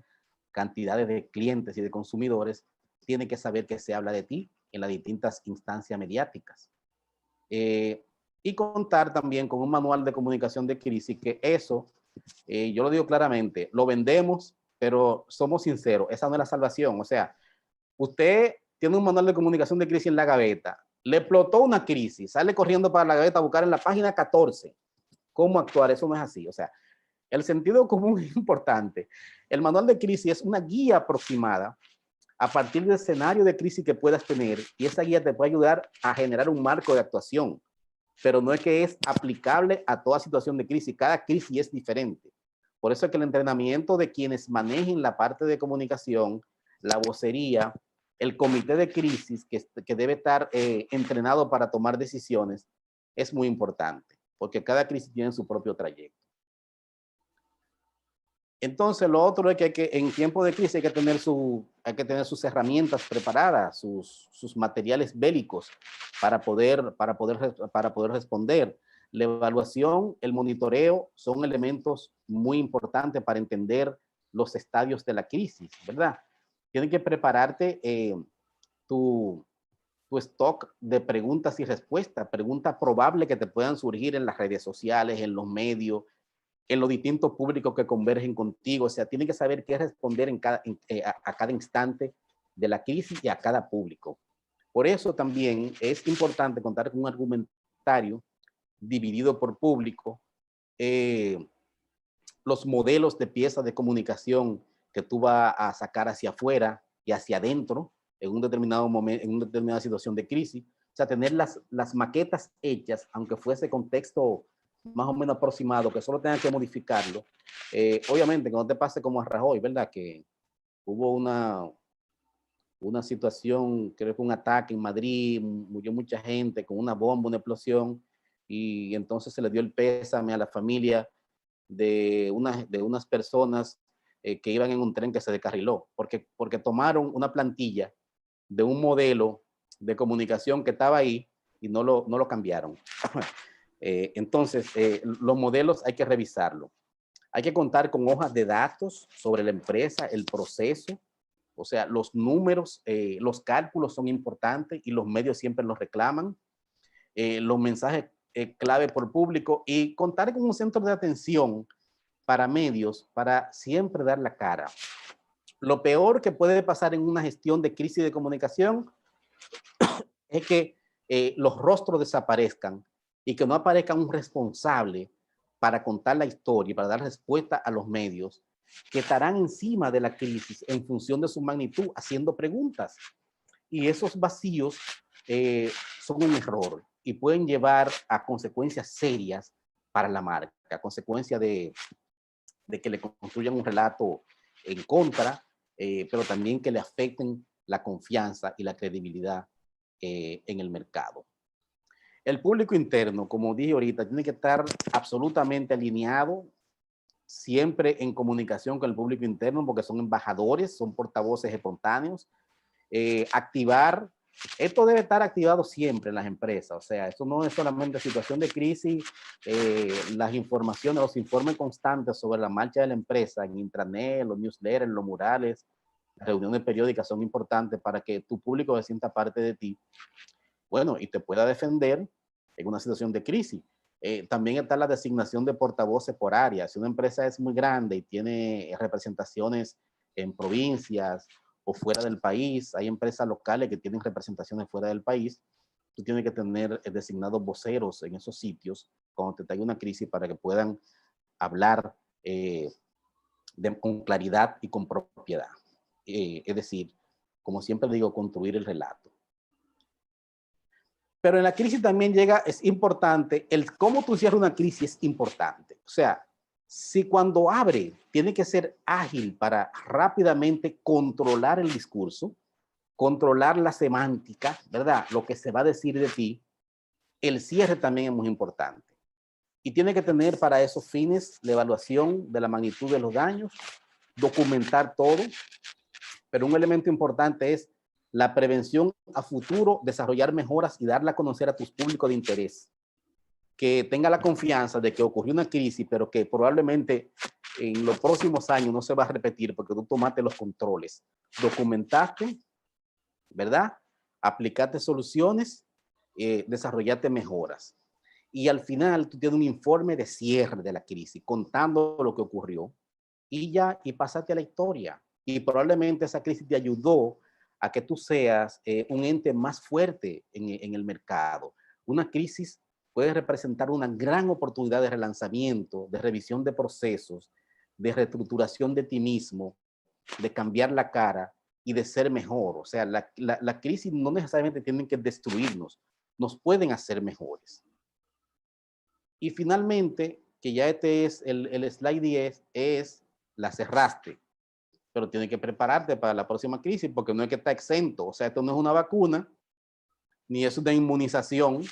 cantidades de clientes y de consumidores, tiene que saber qué se habla de ti en las distintas instancias mediáticas. Y contar también con un manual de comunicación de crisis, que eso, yo lo digo claramente, lo vendemos, pero somos sinceros, esa no es la salvación. O sea, usted tiene un manual de comunicación de crisis en la gaveta, le explotó una crisis, sale corriendo para la gaveta a buscar en la página 14 cómo actuar. Eso no es así. O sea, el sentido común es importante. El manual de crisis es una guía aproximada a partir del escenario de crisis que puedas tener, y esa guía te puede ayudar a generar un marco de actuación, pero no es que es aplicable a toda situación de crisis. Cada crisis es diferente. Por eso es que el entrenamiento de quienes manejen la parte de comunicación, la vocería, el comité de crisis que debe estar entrenado para tomar decisiones, es muy importante, porque cada crisis tiene su propio trayecto. Entonces, lo otro es que en tiempo de crisis hay que tener sus herramientas preparadas, sus materiales bélicos para poder responder. La evaluación, el monitoreo son elementos muy importantes para entender los estadios de la crisis, ¿verdad? Tienes que prepararte tu stock de preguntas y respuestas, preguntas probables que te puedan surgir en las redes sociales, en los medios, en los distintos públicos que convergen contigo. O sea, tiene que saber qué responder a cada instante de la crisis y a cada público. Por eso también es importante contar con un argumentario dividido por público, los modelos de piezas de comunicación que tú vas a sacar hacia afuera y hacia adentro en un determinado momento, en una determinada situación de crisis. O sea, tener las maquetas hechas, aunque fuese contexto más o menos aproximado, que solo tengan que modificarlo. Obviamente, que no te pase como a Rajoy, ¿verdad? Que hubo una situación, creo que un ataque en Madrid, murió mucha gente con una bomba, una explosión, y entonces se le dio el pésame a la familia de unas personas que iban en un tren que se descarriló, porque tomaron una plantilla de un modelo de comunicación que estaba ahí y no lo cambiaron. Entonces, los modelos hay que revisarlo. Hay que contar con hojas de datos sobre la empresa, el proceso, o sea, los números, los cálculos son importantes y los medios siempre los reclaman. Los mensajes clave por público y contar con un centro de atención para medios para siempre dar la cara. Lo peor que puede pasar en una gestión de crisis de comunicación es que los rostros desaparezcan y que no aparezca un responsable para contar la historia, para dar respuesta a los medios que estarán encima de la crisis en función de su magnitud, haciendo preguntas. Y esos vacíos son un error y pueden llevar a consecuencias serias para la marca, a consecuencia de que le construyan un relato en contra, pero también que le afecten la confianza y la credibilidad en el mercado. El público interno, como dije ahorita, tiene que estar absolutamente alineado, siempre en comunicación con el público interno, porque son embajadores, son portavoces espontáneos. Activar, esto debe estar activado siempre en las empresas, o sea, esto no es solamente situación de crisis, las informaciones, los informes constantes sobre la marcha de la empresa en intranet, los newsletters, los murales, las reuniones periódicas son importantes para que tu público se sienta parte de ti, bueno, y te pueda defender en una situación de crisis. También está la designación de portavoces por área. Si una empresa es muy grande y tiene representaciones en provincias o fuera del país, hay empresas locales que tienen representaciones fuera del país, tú tienes que tener designados voceros en esos sitios cuando te traiga una crisis para que puedan hablar con claridad y con propiedad. Es decir, como siempre digo, construir el relato. Pero en la crisis también llega, es importante, el cómo tú cierras una crisis es importante. O sea, si cuando abre tiene que ser ágil para rápidamente controlar el discurso, controlar la semántica, ¿verdad? Lo que se va a decir de ti, el cierre también es muy importante. Y tiene que tener para esos fines la evaluación de la magnitud de los daños, documentar todo, pero un elemento importante es la prevención a futuro, desarrollar mejoras y darla a conocer a tus públicos de interés. Que tenga la confianza de que ocurrió una crisis, pero que probablemente en los próximos años no se va a repetir porque tú tomaste los controles, documentaste, ¿verdad? Aplicaste soluciones, desarrollaste mejoras. Y al final tú tienes un informe de cierre de la crisis, contando lo que ocurrió y ya, y pasaste a la historia. Y probablemente esa crisis te ayudó a que tú seas un ente más fuerte en el mercado. Una crisis puede representar una gran oportunidad de relanzamiento, de revisión de procesos, de reestructuración de ti mismo, de cambiar la cara y de ser mejor. O sea, la crisis no necesariamente tienen que destruirnos, nos pueden hacer mejores. Y finalmente, que ya este es el slide 10, es la cerraste, pero tienes que prepararte para la próxima crisis porque no es que está exento. O sea, esto no es una vacuna, ni es una inmunización.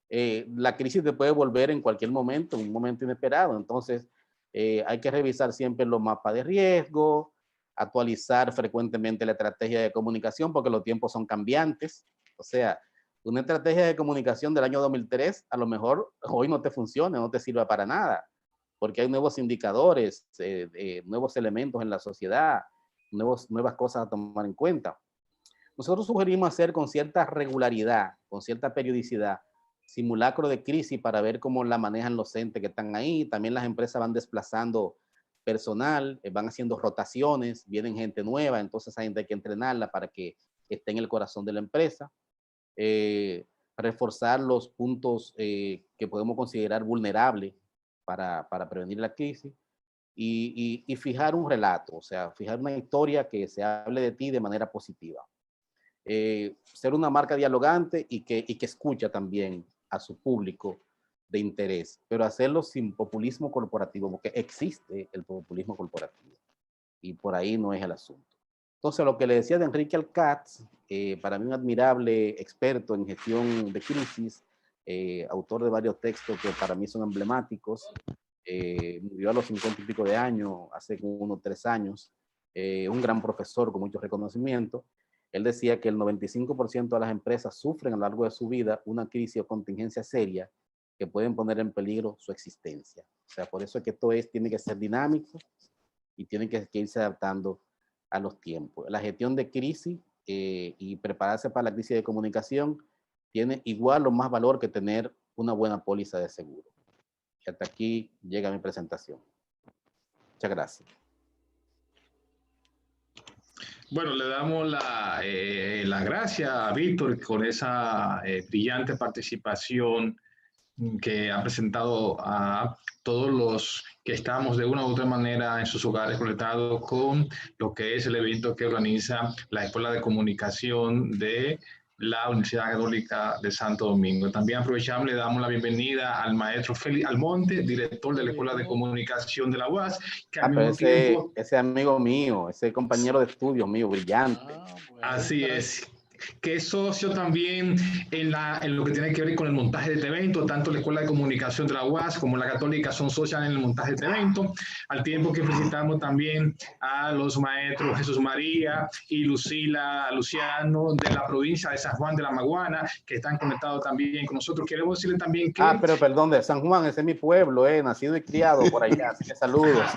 La crisis te puede volver en cualquier momento, en un momento inesperado. Entonces, hay que revisar siempre los mapas de riesgo, actualizar frecuentemente la estrategia de comunicación porque los tiempos son cambiantes. O sea, una estrategia de comunicación del año 2003 a lo mejor hoy no te funciona, no te sirva para nada, porque hay nuevos indicadores, nuevos elementos en la sociedad, nuevas cosas a tomar en cuenta. Nosotros sugerimos hacer con cierta regularidad, con cierta periodicidad, simulacro de crisis para ver cómo la manejan los entes que están ahí. También las empresas van desplazando personal, van haciendo rotaciones, vienen gente nueva, entonces hay gente hay que entrenarla para que esté en el corazón de la empresa. Reforzar los puntos que podemos considerar vulnerables para prevenir la crisis y fijar un relato, o sea, fijar una historia que se hable de ti de manera positiva. Ser una marca dialogante y que escucha también a su público de interés, pero hacerlo sin populismo corporativo, porque existe el populismo corporativo y por ahí no es el asunto. Entonces, lo que le decía de Enrique Alcatz, para mí un admirable experto en gestión de crisis, autor de varios textos que para mí son emblemáticos, murió a los 50 y pico de años, hace unos 3 años, un gran profesor con mucho reconocimiento. Él decía que el 95% de las empresas sufren a lo largo de su vida una crisis o contingencia seria que pueden poner en peligro su existencia. O sea, por eso es que esto tiene que ser dinámico y tiene que irse adaptando a los tiempos. La gestión de crisis y prepararse para la crisis de comunicación tiene igual o más valor que tener una buena póliza de seguro. Y hasta aquí llega mi presentación. Muchas gracias. Bueno, le damos la gracias a Víctor con esa brillante participación que ha presentado a todos los que estamos de una u otra manera en sus hogares conectados con lo que es el evento que organiza la Escuela de Comunicación de la Universidad Católica de Santo Domingo. También aprovechamos, le damos la bienvenida al maestro Félix Almonte, director de la Escuela de Comunicación de la UAS, que al mismo tiempo... Ese amigo mío, ese compañero de estudio mío, brillante. Así es. Que es socio también en lo que tiene que ver con el montaje de este evento. Tanto la Escuela de Comunicación de la UAS como la Católica son socias en el montaje de este evento, al tiempo que felicitamos también a los maestros Jesús María y Luciano de la provincia de San Juan de la Maguana, que están conectados también con nosotros. Queremos decirle también que... pero perdón, de San Juan, ese es mi pueblo, nacido y criado por allá, así que saludos.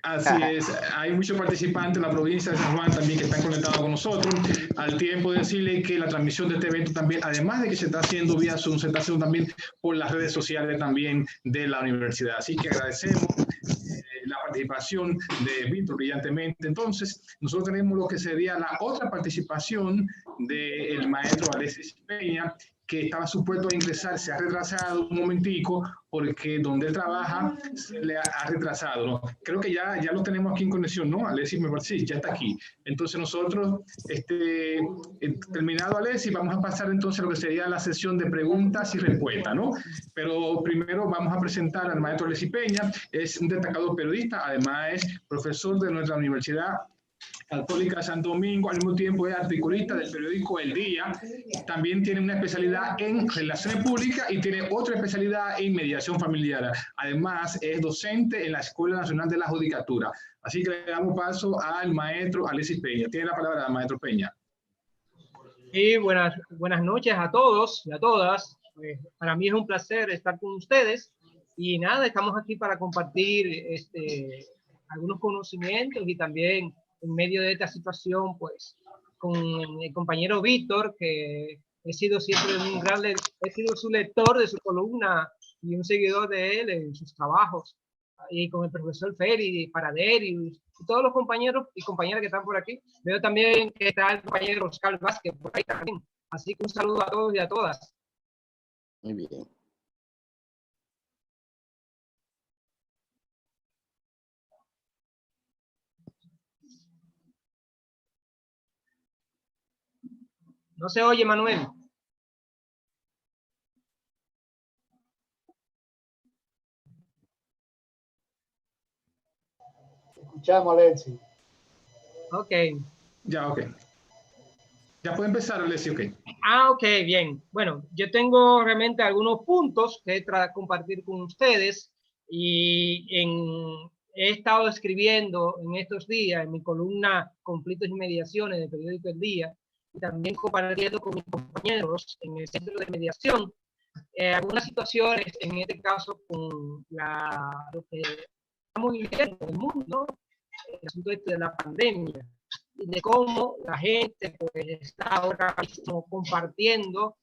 Así es, hay muchos participantes en la provincia de San Juan también que están conectados con nosotros, al tiempo de decirle que la transmisión de este evento también, además de que se está haciendo vía Zoom, se está haciendo también por las redes sociales también de la universidad. Así que agradecemos la participación de Víctor brillantemente. Entonces, nosotros tenemos lo que sería la otra participación del maestro Alexis Peña, que estaba supuesto a ingresar, se ha retrasado un momentico porque donde él trabaja se le ha retrasado, ¿no? Creo que ya lo tenemos aquí en conexión, ¿no? Alexis, me parece, sí, ya está aquí. Entonces nosotros, terminado Alexis, vamos a pasar entonces a lo que sería la sesión de preguntas y respuestas, ¿no? Pero primero vamos a presentar al maestro Alexis Peña, es un destacado periodista, además es profesor de nuestra Universidad Católica de Santo Domingo, al mismo tiempo es articulista del periódico El Día, también tiene una especialidad en relaciones públicas y tiene otra especialidad en mediación familiar. Además, es docente en la Escuela Nacional de la Judicatura. Así que le damos paso al maestro Alexis Peña. Tiene la palabra el maestro Peña. Y buenas noches a todos y a todas. Para mí es un placer estar con ustedes. Y nada, estamos aquí para compartir algunos conocimientos y también en medio de esta situación, pues, con el compañero Víctor, que he sido siempre he sido su lector de su columna y un seguidor de él en sus trabajos, y con el profesor Félix Parader y todos los compañeros y compañeras que están por aquí. Veo también que está el compañero Oscar Vázquez por ahí también. Así que un saludo a todos y a todas. Muy bien. No se oye, Manuel. Escuchamos, Alexis. Ok. Ya, ok. Ya puede empezar, Alexis, ok. Ok, bien. Bueno, yo tengo realmente algunos puntos que compartir con ustedes y he estado escribiendo en estos días en mi columna Conflictos y Mediaciones del periódico El Día, y también compartiendo con mis compañeros en el centro de mediación algunas situaciones, en este caso con lo que estamos viviendo en el mundo, el asunto de la pandemia, de cómo la gente pues, está ahora mismo compartiendo,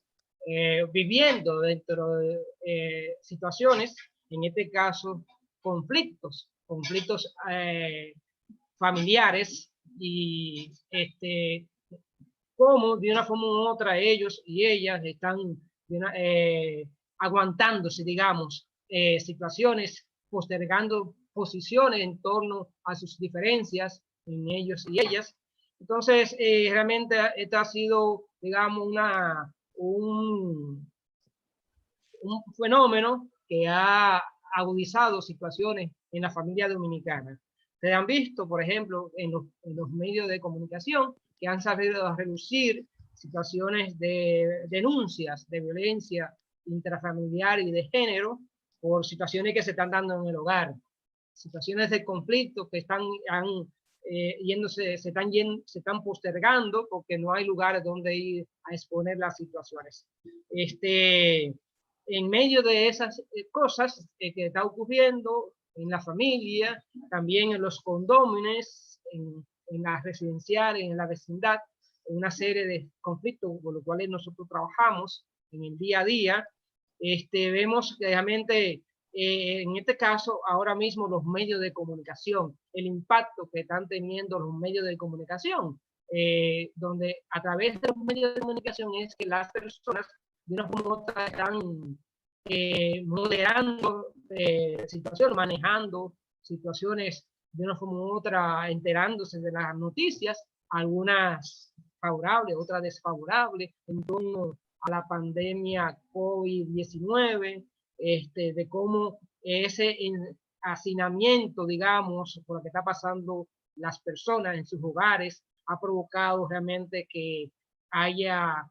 viviendo dentro de situaciones, en este caso conflictos familiares, y cómo de una forma u otra ellos y ellas están aguantándose, digamos, situaciones, postergando posiciones en torno a sus diferencias en ellos y ellas. Entonces, realmente esto ha sido, digamos, un fenómeno que ha agudizado situaciones en la familia dominicana. Se han visto, por ejemplo, en los medios de comunicación que han sabido reducir situaciones de denuncias de violencia intrafamiliar y de género por situaciones que se están dando en el hogar, situaciones de conflicto que están se están postergando porque no hay lugares donde ir a exponer las situaciones. en medio de esas cosas que está ocurriendo en la familia, también en los condóminos, en las residenciales, en la vecindad, en una serie de conflictos con los cuales nosotros trabajamos en el día a día, vemos realmente, en este caso, ahora mismo los medios de comunicación, el impacto que están teniendo los medios de comunicación, donde a través de los medios de comunicación es que las personas de una forma u otra están moderando situaciones, manejando situaciones de una forma u otra, enterándose de las noticias, algunas favorables, otras desfavorables, en torno a la pandemia COVID-19, de cómo ese hacinamiento, digamos, por lo que está pasando las personas en sus hogares, ha provocado realmente que haya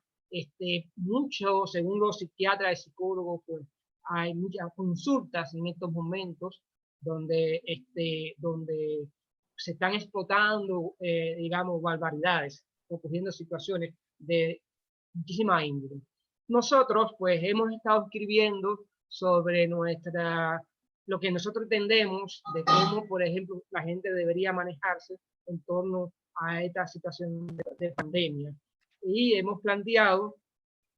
mucho, según los psiquiatras y psicólogos, pues hay muchas consultas en estos momentos donde, donde se están explotando, digamos, barbaridades, ocurriendo situaciones de muchísima índole. Nosotros, pues, hemos estado escribiendo sobre lo que nosotros entendemos de cómo, por ejemplo, la gente debería manejarse en torno a esta situación de pandemia. Y hemos planteado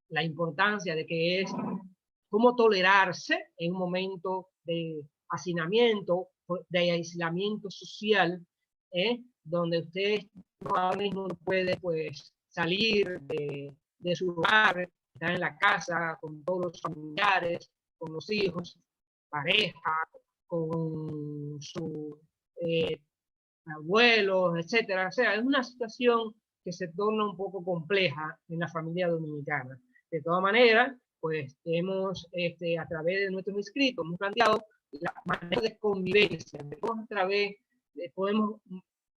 la importancia de que es cómo tolerarse en un momento de hacinamiento, de aislamiento social, donde usted ahora mismo no puede, pues, salir de su hogar, estar en la casa con todos los familiares, con los hijos, pareja, con sus abuelos, etcétera. O sea, es una situación que se torna un poco compleja en la familia dominicana. De todas maneras, pues hemos, a través de nuestros escritos, hemos planteado la manera de convivencia, de cómo a través podemos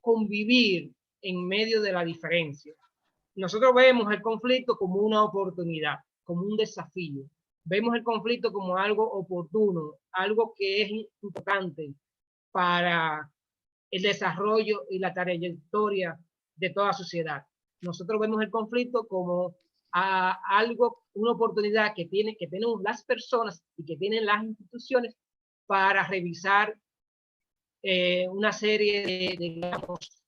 convivir en medio de la diferencia. Nosotros vemos el conflicto como una oportunidad, como un desafío. Vemos el conflicto como algo oportuno, algo que es importante para el desarrollo y la trayectoria de toda sociedad. Nosotros vemos el conflicto como algo, una oportunidad que tenemos las personas y que tienen las instituciones para revisar una serie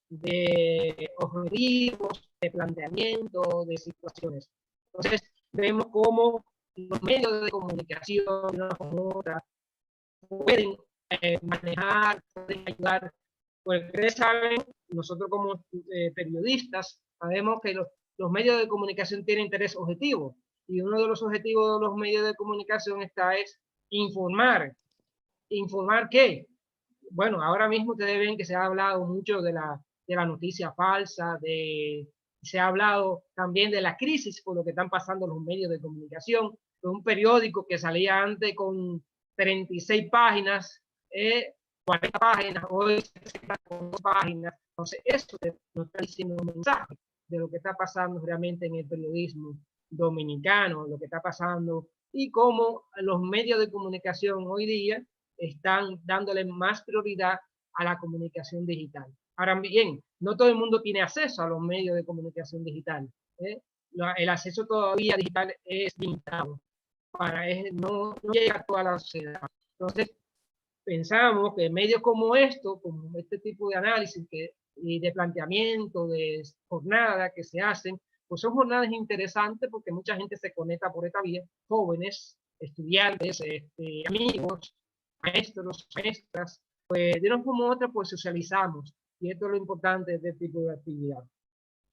de objetivos, de planteamientos, de situaciones. Entonces, vemos cómo los medios de comunicación de una forma u otra pueden manejar, pueden ayudar. Porque ustedes saben, nosotros como periodistas sabemos que los medios de comunicación tienen tres objetivos, y uno de los objetivos de los medios de comunicación es informar. ¿Informar qué? Bueno, ahora mismo ustedes ven que se ha hablado mucho de la noticia falsa, se ha hablado también de la crisis por lo que están pasando los medios de comunicación. Un periódico que salía antes con 36 páginas, 40 páginas, hoy con 2 páginas. Entonces, eso nos está diciendo un mensaje de lo que está pasando realmente en el periodismo dominicano, lo que está pasando y cómo los medios de comunicación hoy día están dándole más prioridad a la comunicación digital. Ahora bien, no todo el mundo tiene acceso a los medios de comunicación digital. El acceso todavía digital es limitado. No llega a toda la sociedad. Entonces, pensamos que medios como este tipo de análisis y de planteamiento, de jornadas que se hacen, pues son jornadas interesantes porque mucha gente se conecta por esta vía, jóvenes, estudiantes, amigos, maestros, maestras, pues de una forma u otra pues socializamos, y esto es lo importante de este tipo de actividad.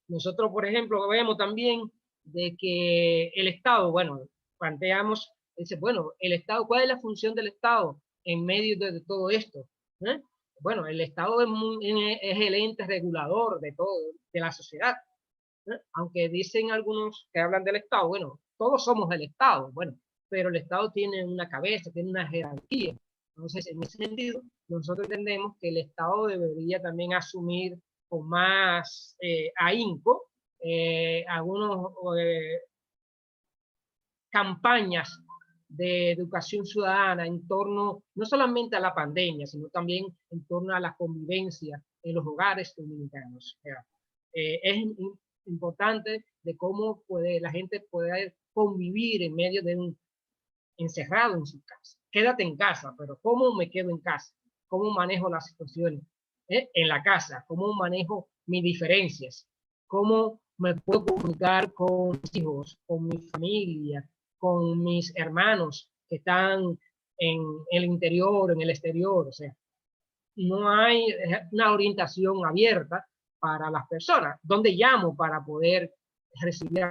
Nosotros, por ejemplo, vemos también de que el Estado, bueno, planteamos, bueno, el Estado, ¿cuál es la función del Estado en medio de todo esto? Bueno, el Estado es el ente regulador de todo, de la sociedad. Aunque dicen algunos que hablan del Estado, bueno, todos somos el Estado, bueno, pero el Estado tiene una cabeza, tiene una jerarquía. Entonces, en ese sentido, nosotros entendemos que el Estado debería también asumir con más ahínco algunas campañas de educación ciudadana en torno no solamente a la pandemia, sino también en torno a la convivencia en los hogares dominicanos. Es importante de cómo la gente puede convivir en medio de encerrado en su casa. Quédate en casa, pero ¿cómo me quedo en casa? ¿Cómo manejo las situaciones en la casa? ¿Cómo manejo mis diferencias? ¿Cómo me puedo comunicar con mis hijos, con mi familia, con mis hermanos que están en el interior, en el exterior? O sea, no hay una orientación abierta para las personas. ¿Dónde llamo para poder recibir?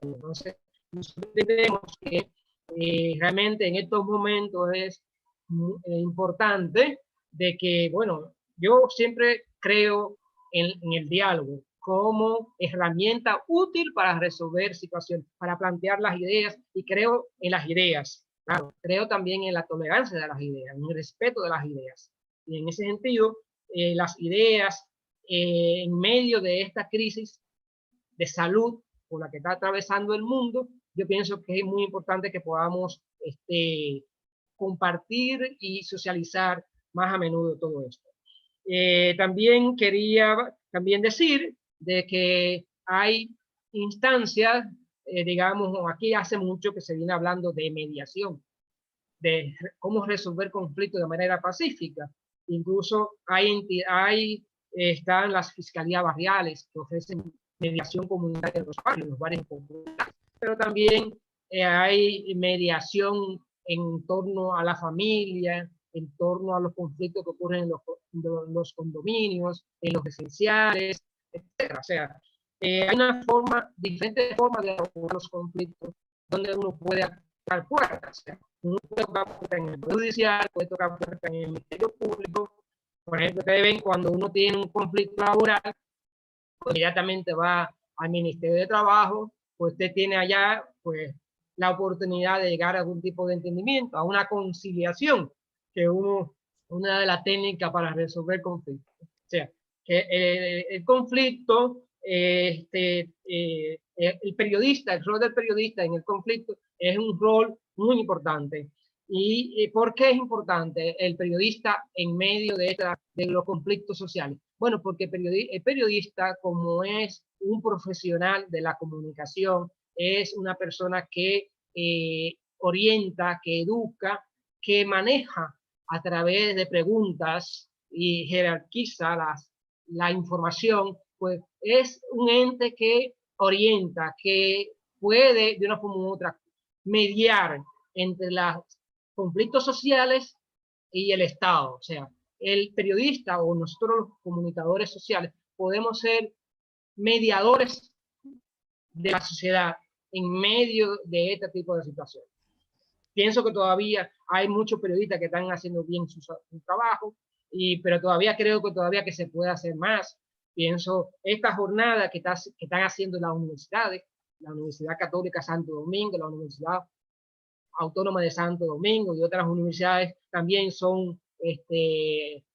Entonces, nosotros tenemos que realmente en estos momentos es importante de que, bueno, yo siempre creo en el diálogo como herramienta útil para resolver situaciones, para plantear las ideas, y creo en las ideas. Claro, creo también en la tolerancia de las ideas, en el respeto de las ideas. Y en ese sentido, las ideas en medio de esta crisis de salud por la que está atravesando el mundo, yo pienso que es muy importante que podamos compartir y socializar más a menudo todo esto. También quería decir de que hay instancias, digamos, aquí hace mucho que se viene hablando de mediación, de cómo resolver conflictos de manera pacífica. Incluso están las fiscalías barriales que ofrecen mediación comunitaria en los barrios populares, pero también hay mediación en torno a la familia, en torno a los conflictos que ocurren en los condominios, en los residenciales, etc. O sea, hay diferentes formas de abordar los conflictos donde uno puede tocar puertas. O sea, uno puede tocar puertas en el judicial, puede tocar puertas en el Ministerio Público. Por ejemplo, ustedes ven cuando uno tiene un conflicto laboral, pues inmediatamente va al Ministerio de Trabajo, pues usted tiene allá pues la oportunidad de llegar a algún tipo de entendimiento, a una conciliación, que una de las técnicas para resolver conflictos. O sea, que el conflicto, el periodista, el rol del periodista en el conflicto es un rol muy importante. ¿Y por qué es importante el periodista en medio de los conflictos sociales? Bueno, porque el periodista, como es un profesional de la comunicación, es una persona que orienta, que educa, que maneja a través de preguntas y jerarquiza la información, pues es un ente que orienta, que puede de una forma u otra mediar entre los conflictos sociales y el Estado. O sea, el periodista o nosotros los comunicadores sociales podemos ser mediadores de la sociedad en medio de este tipo de situaciones. Pienso que todavía hay muchos periodistas que están haciendo bien su trabajo, pero todavía creo que se puede hacer más. Pienso esta jornada que están haciendo las universidades, la Universidad Católica Santo Domingo, la Universidad Autónoma de Santo Domingo y otras universidades también son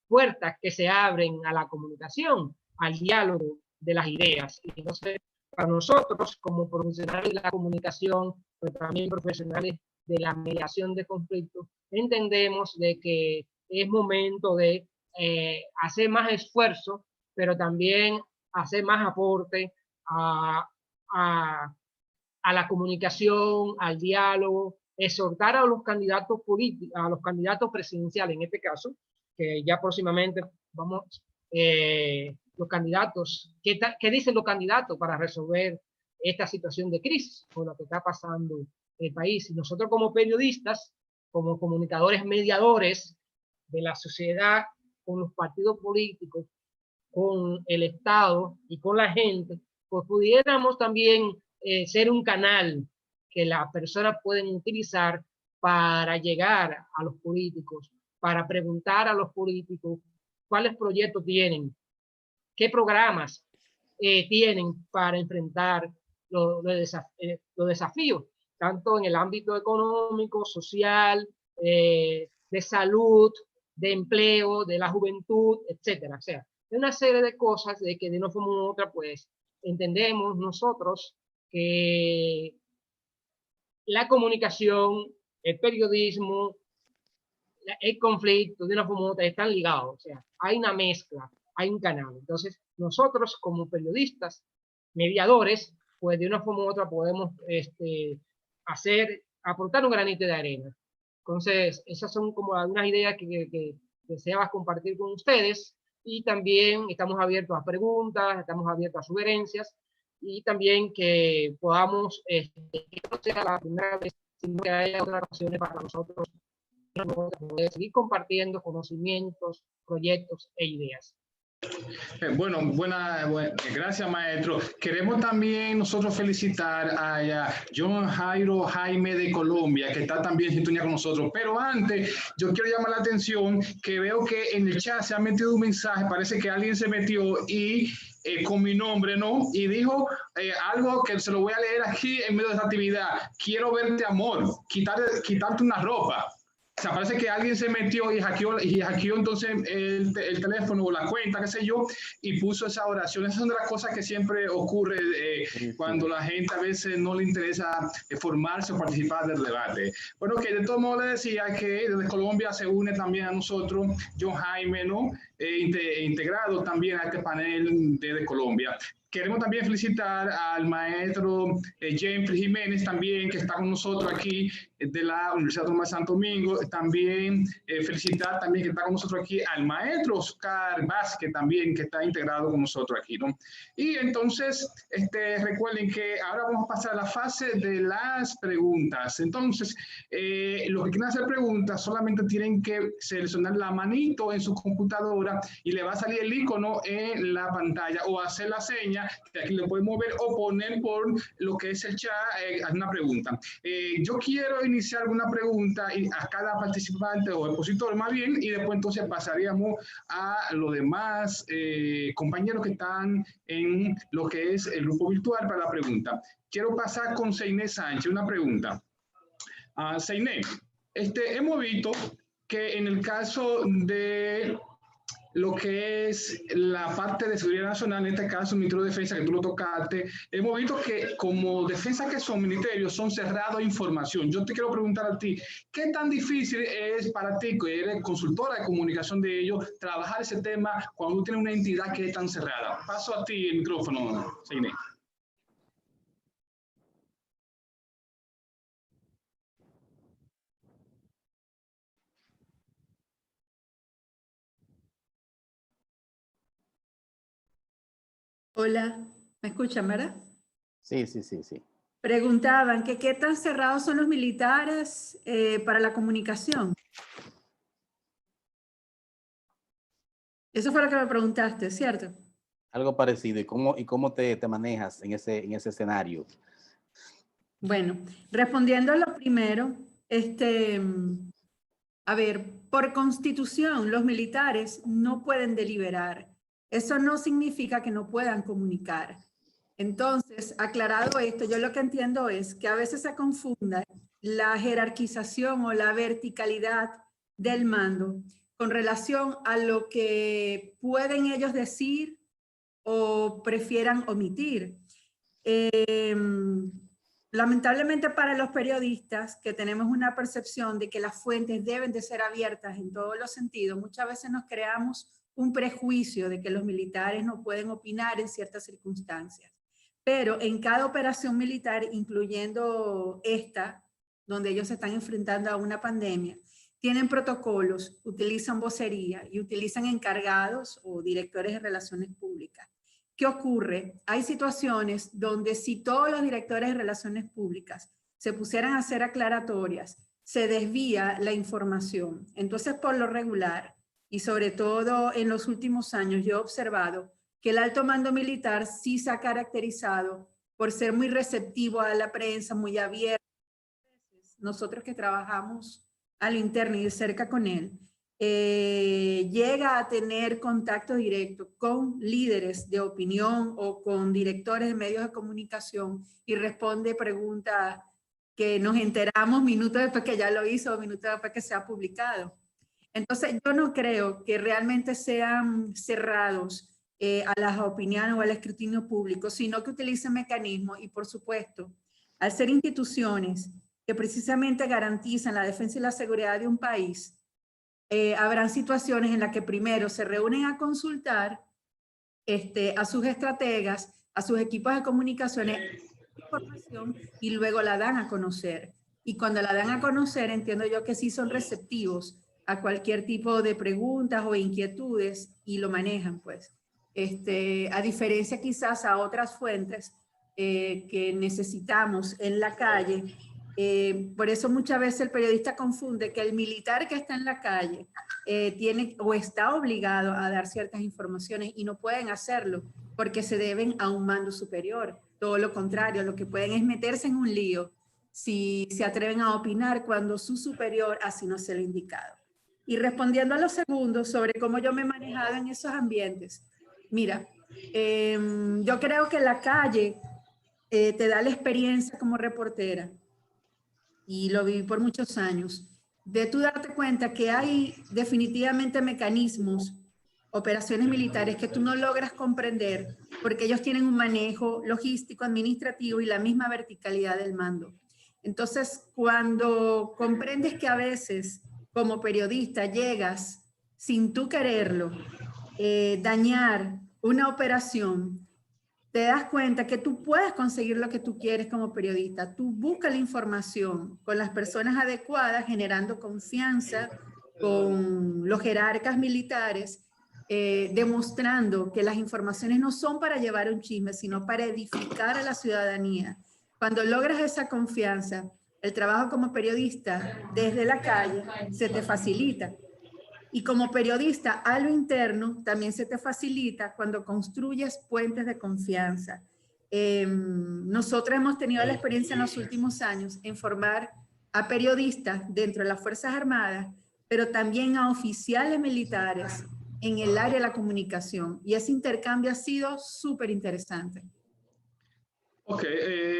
puertas que se abren a la comunicación, al diálogo de las ideas. Y entonces, para nosotros, como profesionales de la comunicación, pero también profesionales de la mediación de conflictos, entendemos de que es momento de hacer más esfuerzo, pero también hacer más aporte a la comunicación, al diálogo, exhortar a los candidatos políticos, a los candidatos presidenciales en este caso, que ya próximamente vamos, los candidatos, ¿qué dicen los candidatos para resolver esta situación de crisis con la que está pasando el país? Y nosotros como periodistas, como comunicadores mediadores de la sociedad, con los partidos políticos, con el Estado y con la gente, pues pudiéramos también ser un canal que las personas pueden utilizar para llegar a los políticos, para preguntar a los políticos cuáles proyectos tienen, qué programas tienen para enfrentar los desafíos, tanto en el ámbito económico, social, de salud, de empleo, de la juventud, etcétera. O sea, hay una serie de cosas de que de una forma u otra, pues, entendemos nosotros que la comunicación, el periodismo, el conflicto, de una forma u otra, están ligados. O sea, hay una mezcla, hay un canal. Entonces, nosotros como periodistas, mediadores, pues de una forma u otra podemos hacer aportar un granito de arena. Entonces, esas son como algunas ideas que deseaba compartir con ustedes, y también estamos abiertos a preguntas, estamos abiertos a sugerencias, y también que podamos, que no sea la primera vez, sino que haya otras ocasiones para nosotros poder seguir compartiendo conocimientos, proyectos e ideas. Bueno, gracias, maestro. Queremos también nosotros felicitar a John Jairo Jaime de Colombia, que está también en sintonía con nosotros. Pero antes, yo quiero llamar la atención que veo que en el chat se ha metido un mensaje, parece que alguien se metió y con mi nombre, ¿no? Y dijo algo que se lo voy a leer aquí en medio de esta actividad. Quiero verte, amor, quitarte una ropa. O sea, parece que alguien se metió y hackeó entonces el teléfono o la cuenta, qué sé yo, y puso esa oración. Esas son de las cosas que siempre ocurre cuando la gente a veces no le interesa formarse o participar del debate. Bueno, que de todos modos le decía que desde Colombia se une también a nosotros John Jaime, ¿no? Integrado también a este panel desde Colombia. Queremos también felicitar al maestro James Jiménez también, que está con nosotros aquí de la Universidad Autónoma de Santo Domingo. También felicitar también que está con nosotros aquí al maestro Oscar Vázquez también, que está integrado con nosotros aquí, ¿no? Y entonces, recuerden que ahora vamos a pasar a la fase de las preguntas. Entonces, los que quieran hacer preguntas solamente tienen que seleccionar la manito en su computadora y le va a salir el icono en la pantalla, o hacer la seña que aquí le pueden mover o poner por lo que es el chat una pregunta. Yo quiero iniciar alguna pregunta a cada participante o expositor más bien, y después entonces pasaríamos a los demás compañeros que están en lo que es el grupo virtual para la pregunta. Quiero pasar con Seiné Sánchez, una pregunta. Seiné, hemos visto que en el caso de lo que es la parte de seguridad nacional, en este caso, Ministerio de Defensa, que tú lo tocaste, hemos visto que como defensa que son ministerios, son cerrados a información. Yo te quiero preguntar a ti, ¿qué tan difícil es para ti, que eres consultora de comunicación de ellos, trabajar ese tema cuando tú tienes una entidad que es tan cerrada? Paso a ti el micrófono, Seiné. Hola, ¿me escuchan, verdad? Sí, sí, sí, sí. Preguntaban que qué tan cerrados son los militares para la comunicación. Eso fue lo que me preguntaste, ¿cierto? Algo parecido. ¿Y cómo te manejas en ese escenario? Bueno, respondiendo a lo primero, a ver, por constitución los militares no pueden deliberar. Eso no significa que no puedan comunicar. Entonces, aclarado esto, yo lo que entiendo es que a veces se confunda la jerarquización o la verticalidad del mando con relación a lo que pueden ellos decir o prefieran omitir. Lamentablemente para los periodistas, que tenemos una percepción de que las fuentes deben de ser abiertas en todos los sentidos, muchas veces nos creamos un prejuicio de que los militares no pueden opinar en ciertas circunstancias. Pero en cada operación militar, incluyendo esta, donde ellos se están enfrentando a una pandemia, tienen protocolos, utilizan vocería y utilizan encargados o directores de relaciones públicas. ¿Qué ocurre? Hay situaciones donde si todos los directores de relaciones públicas se pusieran a hacer aclaratorias, se desvía la información. Entonces, por lo regular, y sobre todo en los últimos años, yo he observado que el alto mando militar sí se ha caracterizado por ser muy receptivo a la prensa, muy abierto. Nosotros que trabajamos a lo interno y de cerca con él, llega a tener contacto directo con líderes de opinión o con directores de medios de comunicación y responde preguntas que nos enteramos minutos después que ya lo hizo, minutos después que se ha publicado. Entonces yo no creo que realmente sean cerrados a las opiniones o al escrutinio público, sino que utilicen mecanismos y por supuesto, al ser instituciones que precisamente garantizan la defensa y la seguridad de un país, habrán situaciones en las que primero se reúnen a consultar a sus estrategas, a sus equipos de comunicaciones, información y luego la dan a conocer. y cuando la dan a conocer, entiendo yo que sí son receptivos a cualquier tipo de preguntas o inquietudes y lo manejan, pues. A diferencia quizás a otras fuentes que necesitamos en la calle. Por eso muchas veces el periodista confunde que el militar que está en la calle tiene o está obligado a dar ciertas informaciones y no pueden hacerlo porque se deben a un mando superior. Todo lo contrario, lo que pueden es meterse en un lío si se atreven a opinar cuando su superior así no se lo ha indicado. Y respondiendo a lo segundo sobre cómo yo me he manejado en esos ambientes, mira, yo creo que la calle te da la experiencia como reportera, y lo viví por muchos años, de tú darte cuenta que hay definitivamente mecanismos, operaciones militares que tú no logras comprender porque ellos tienen un manejo logístico, administrativo y la misma verticalidad del mando. Entonces, cuando comprendes que a veces como periodista llegas sin tú quererlo, dañar una operación, te das cuenta que tú puedes conseguir lo que tú quieres como periodista. Tú buscas la información con las personas adecuadas, generando confianza con los jerarcas militares, demostrando que las informaciones no son para llevar un chisme, sino para edificar a la ciudadanía. Cuando logras esa confianza, el trabajo como periodista desde la calle se te facilita. Y como periodista a lo interno también se te facilita cuando construyes puentes de confianza. Nosotros hemos tenido la experiencia en los últimos años en formar a periodistas dentro de las Fuerzas Armadas, pero también a oficiales militares en el área de la comunicación. Y ese intercambio ha sido súper interesante. Ok,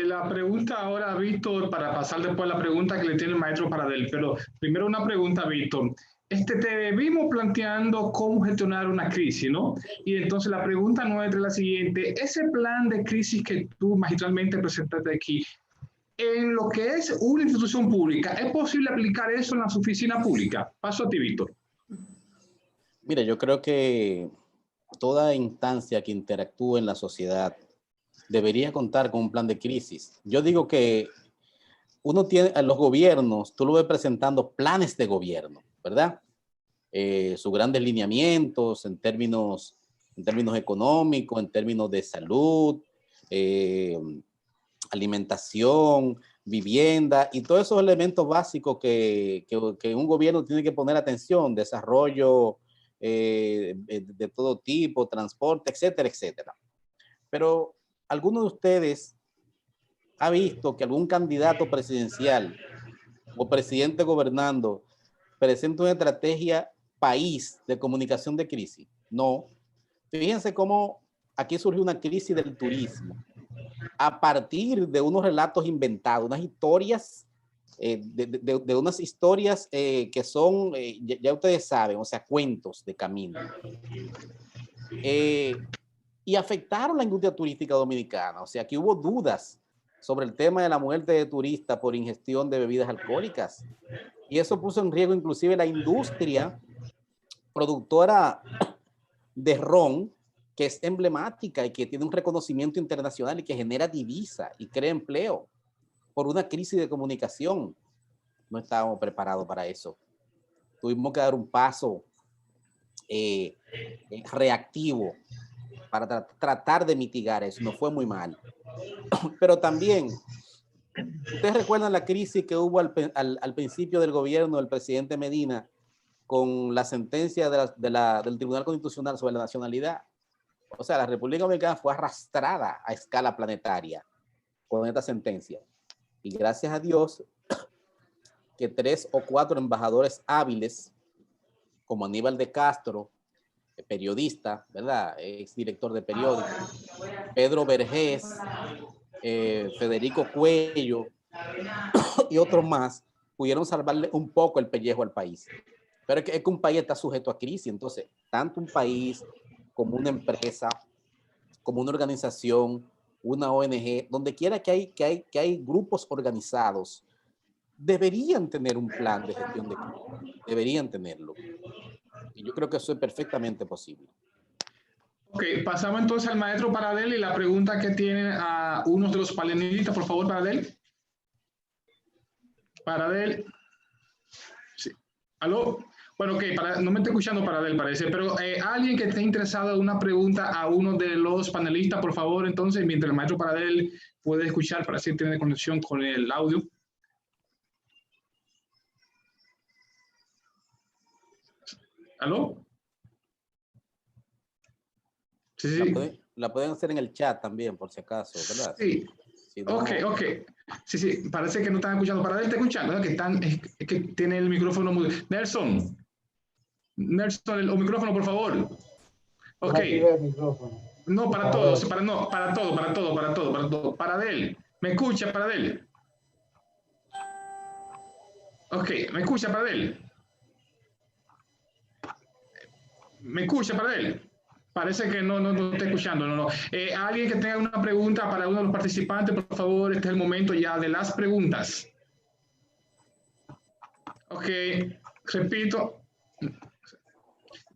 la pregunta ahora, Víctor, para pasar después a la pregunta que le tiene el maestro Paradel, pero primero una pregunta, Víctor. Te vimos planteando cómo gestionar una crisis, ¿no? Y entonces la pregunta nuestra es la siguiente. Ese plan de crisis que tú magistralmente presentaste aquí, en lo que es una institución pública, ¿es posible aplicar eso en las oficinas públicas? Paso a ti, Víctor. Mira, yo creo que toda instancia que interactúe en la sociedad debería contar con un plan de crisis. Yo digo que uno tiene, a los gobiernos, tú lo ves presentando planes de gobierno, ¿verdad? Sus grandes lineamientos en términos económicos, en términos de salud, alimentación, vivienda y todos esos elementos básicos que un gobierno tiene que poner atención, desarrollo de todo tipo, transporte, etcétera, etcétera. Pero ¿alguno de ustedes ha visto que algún candidato presidencial o presidente gobernando presenta una estrategia país de comunicación de crisis? No. Fíjense cómo aquí surgió una crisis del turismo a partir de unos relatos inventados, unas historias, de unas historias que son, ya ustedes saben, o sea, cuentos de camino. Y afectaron la industria turística dominicana. O sea, que hubo dudas sobre el tema de la muerte de turistas por ingestión de bebidas alcohólicas. Y eso puso en riesgo inclusive la industria productora de ron, que es emblemática y que tiene un reconocimiento internacional y que genera divisa y crea empleo por una crisis de comunicación. No estábamos preparados para eso. Tuvimos que dar un paso reactivo para tratar de mitigar eso. No fue muy mal. Pero también, ¿ustedes recuerdan la crisis que hubo al principio del gobierno del presidente Medina con la sentencia del Tribunal Constitucional sobre la nacionalidad? O sea, la República Dominicana fue arrastrada a escala planetaria con esta sentencia. Y gracias a Dios que 3 o 4 embajadores hábiles, como Aníbal de Castro, periodista, ¿verdad? Exdirector de periódico, Pedro Vergés, Federico Cuello y otros más, pudieron salvarle un poco el pellejo al país. Pero es que un país está sujeto a crisis, entonces, tanto un país como una empresa, como una organización, una ONG, donde quiera que hay grupos organizados, deberían tener un plan de gestión de crisis, deberían tenerlo. Y yo creo que eso es perfectamente posible. Ok, pasamos entonces al maestro Paradel y la pregunta que tiene a uno de los panelistas, por favor, Paradel. Paradel. Sí. ¿Aló? Bueno, ok, no me estoy escuchando Paradel, parece, pero alguien que esté interesado en una pregunta a uno de los panelistas, por favor, entonces, mientras el maestro Paradel puede escuchar para así tener conexión con el audio. ¿Aló? Sí, sí. La pueden hacer en el chat también, por si acaso, ¿verdad? Sí. Si no, Ok. Sí, sí, parece que no están escuchando. Para él está escuchando, ¿no? Es que tiene el micrófono mudo. Nelson, el micrófono, por favor. Ok. El micrófono. No, para todos, para todo. Para él. ¿Me escucha, para él? Ok, ¿me escucha, para él? ¿Me escucha, para él? Parece que no está escuchando. No. Alguien que tenga una pregunta para uno de los participantes, por favor, este es el momento ya de las preguntas. Ok, repito.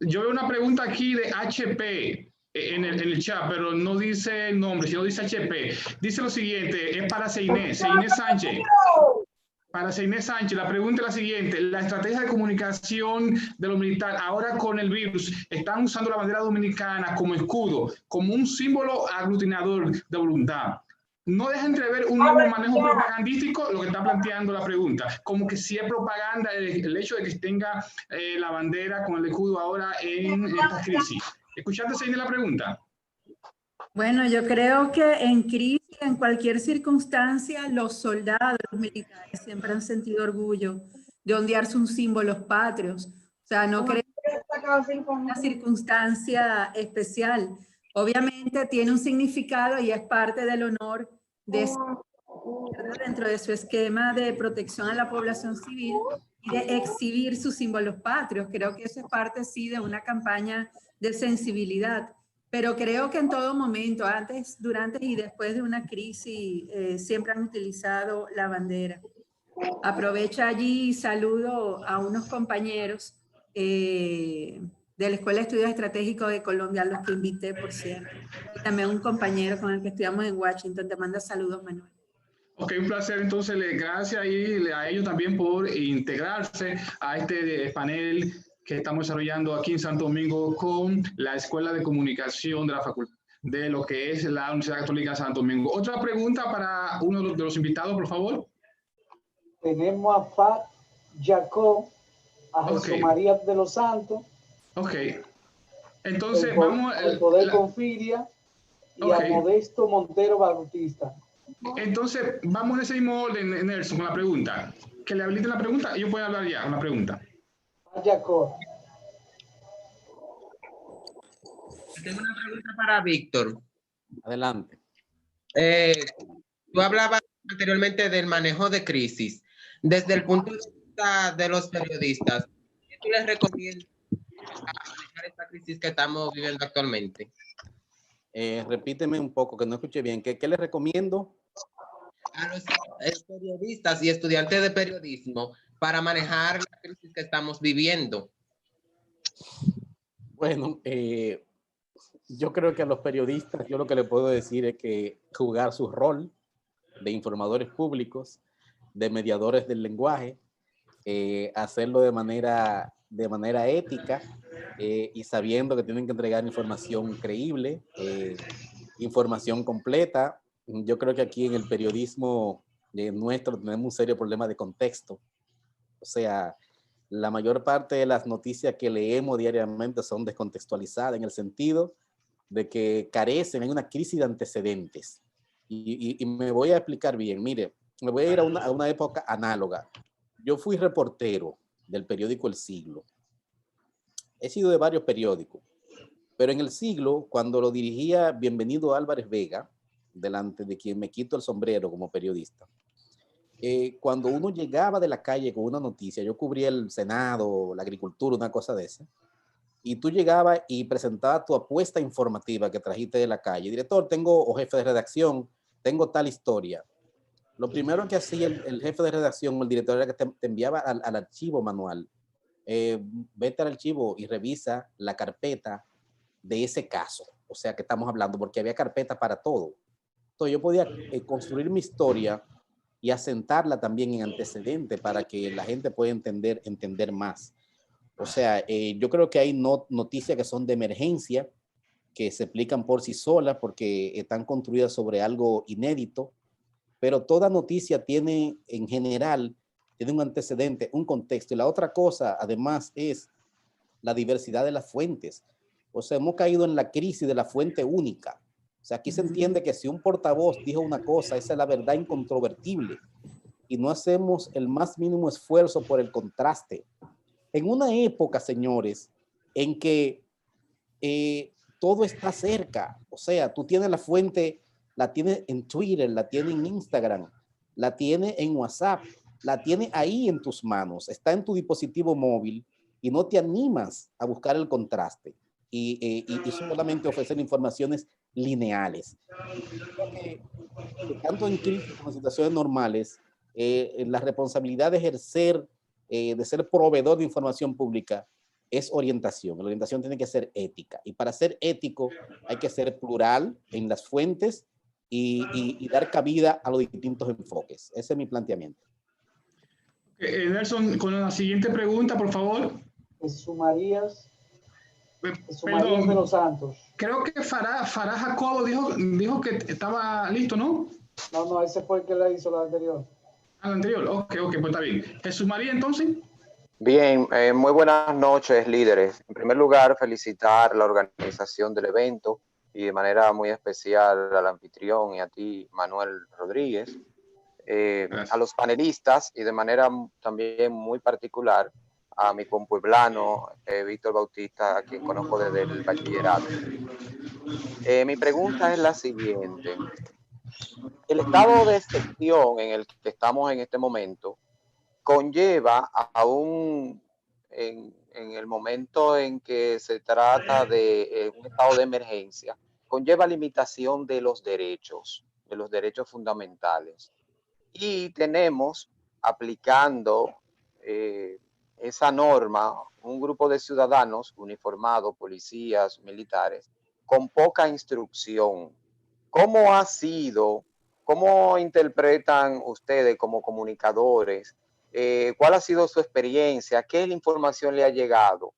Yo veo una pregunta aquí de HP en el chat, pero no dice el nombre, sino dice HP. Dice lo siguiente, es para Seinés Sánchez. Para Seinés Sánchez, la pregunta es la siguiente. La estrategia de comunicación de los militares, ahora con el virus, están usando la bandera dominicana como escudo, como un símbolo aglutinador de voluntad. No deja entrever un nuevo manejo propagandístico, lo que está planteando la pregunta, como que si es propaganda el hecho de que tenga la bandera con el escudo ahora en esta crisis. ¿Escuchaste, Seinés, la pregunta? Bueno, yo creo que en crisis, en cualquier circunstancia, los soldados, los militares siempre han sentido orgullo de ondear sus símbolos patrios. O sea, no creo que es una circunstancia especial. Obviamente tiene un significado y es parte del honor de dentro de su esquema de protección a la población civil y de exhibir sus símbolos patrios. Creo que eso es parte, sí, de una campaña de sensibilidad. Pero creo que en todo momento, antes, durante y después de una crisis, siempre han utilizado la bandera. Aprovecho allí y saludo a unos compañeros de la Escuela de Estudios Estratégicos de Colombia, a los que invité, por cierto. Y también un compañero con el que estudiamos en Washington. Te manda saludos, Manuel. Ok, un placer. Entonces, gracias a ellos también por integrarse a este panel que estamos desarrollando aquí en Santo Domingo con la Escuela de Comunicación de la Facultad de lo que es la Universidad Católica de Santo Domingo. Otra pregunta para uno de los invitados, por favor. Tenemos a Pat Jacob, a Jesús María de los Santos. Ok. Entonces, vamos... El Poder Confidia y a Modesto Montero Bautista. Entonces, vamos en ese mismo orden, Nelson, con la pregunta. Que le habiliten la pregunta, ellos pueden hablar ya con la pregunta. Jacob. Tengo una pregunta para Víctor. Adelante. Tú hablabas anteriormente del manejo de crisis. Desde el punto de vista de los periodistas, ¿qué tú les recomiendas para manejar esta crisis que estamos viviendo actualmente? Repíteme un poco, que no escuché bien. ¿Qué les recomiendo? A los periodistas y estudiantes de periodismo para manejar la crisis que estamos viviendo. Bueno, yo creo que a los periodistas, yo lo que les puedo decir es que jugar su rol de informadores públicos, de mediadores del lenguaje, hacerlo de manera ética y sabiendo que tienen que entregar información creíble, información completa. Yo creo que aquí en el periodismo nuestro tenemos un serio problema de contexto. O sea, la mayor parte de las noticias que leemos diariamente son descontextualizadas en el sentido de que carecen, hay una crisis de antecedentes. Y me voy a explicar bien. Mire, me voy a ir a una época análoga. Yo fui reportero del periódico El Siglo. He sido de varios periódicos, pero en El Siglo, cuando lo dirigía Bienvenido Álvarez Vega, delante de quien me quito el sombrero como periodista, cuando uno llegaba de la calle con una noticia, yo cubría el Senado, la agricultura, una cosa de esa, y tú llegabas y presentabas tu apuesta informativa que trajiste de la calle. Director, o jefe de redacción, tengo tal historia. Lo primero que hacía el jefe de redacción o el director era que te enviaba al archivo manual. Vete al archivo y revisa la carpeta de ese caso. O sea, que estamos hablando, porque había carpeta para todo. Entonces yo podía construir mi historia y asentarla también en antecedentes para que la gente pueda entender más. O sea, yo creo que hay noticias que son de emergencia, que se explican por sí solas porque están construidas sobre algo inédito, pero toda noticia tiene, en general, tiene un antecedente, un contexto. Y la otra cosa, además, es la diversidad de las fuentes. O sea, hemos caído en la crisis de la fuente única. O sea, aquí se entiende que si un portavoz dijo una cosa, esa es la verdad incontrovertible. Y no hacemos el más mínimo esfuerzo por el contraste. En una época, señores, en que todo está cerca. O sea, tú tienes la fuente, la tienes en Twitter, la tienes en Instagram, la tienes en WhatsApp, la tienes ahí en tus manos, está en tu dispositivo móvil y no te animas a buscar el contraste y solamente ofrecer informaciones lineales. Tanto en crisis como en situaciones normales, la responsabilidad de ejercer, de ser proveedor de información pública es orientación. La orientación tiene que ser ética. Y para ser ético hay que ser plural en las fuentes y dar cabida a los distintos enfoques. Ese es mi planteamiento. Nelson, con la siguiente pregunta, por favor. Jesús María de los Santos. Creo que Farah Jacobo dijo que estaba listo, ¿no? No, ese fue el que le hizo la anterior. La anterior, ok, pues está bien. Jesús María, entonces. Bien, muy buenas noches, líderes. En primer lugar, felicitar la organización del evento y de manera muy especial al anfitrión y a ti, Manuel Rodríguez, a los panelistas y de manera también muy particular a mi compueblano, Víctor Bautista, a quien conozco desde el bachillerato. Mi pregunta es la siguiente. El estado de excepción en el que estamos en este momento conlleva aún en el momento en que se trata de un estado de emergencia, conlleva limitación de los derechos fundamentales. Y tenemos aplicando esa norma un grupo de ciudadanos uniformados, policías, militares, con poca instrucción. ¿Cómo ha sido, cómo interpretan ustedes como comunicadores? ¿Cuál ha sido su experiencia? ¿Qué información le ha llegado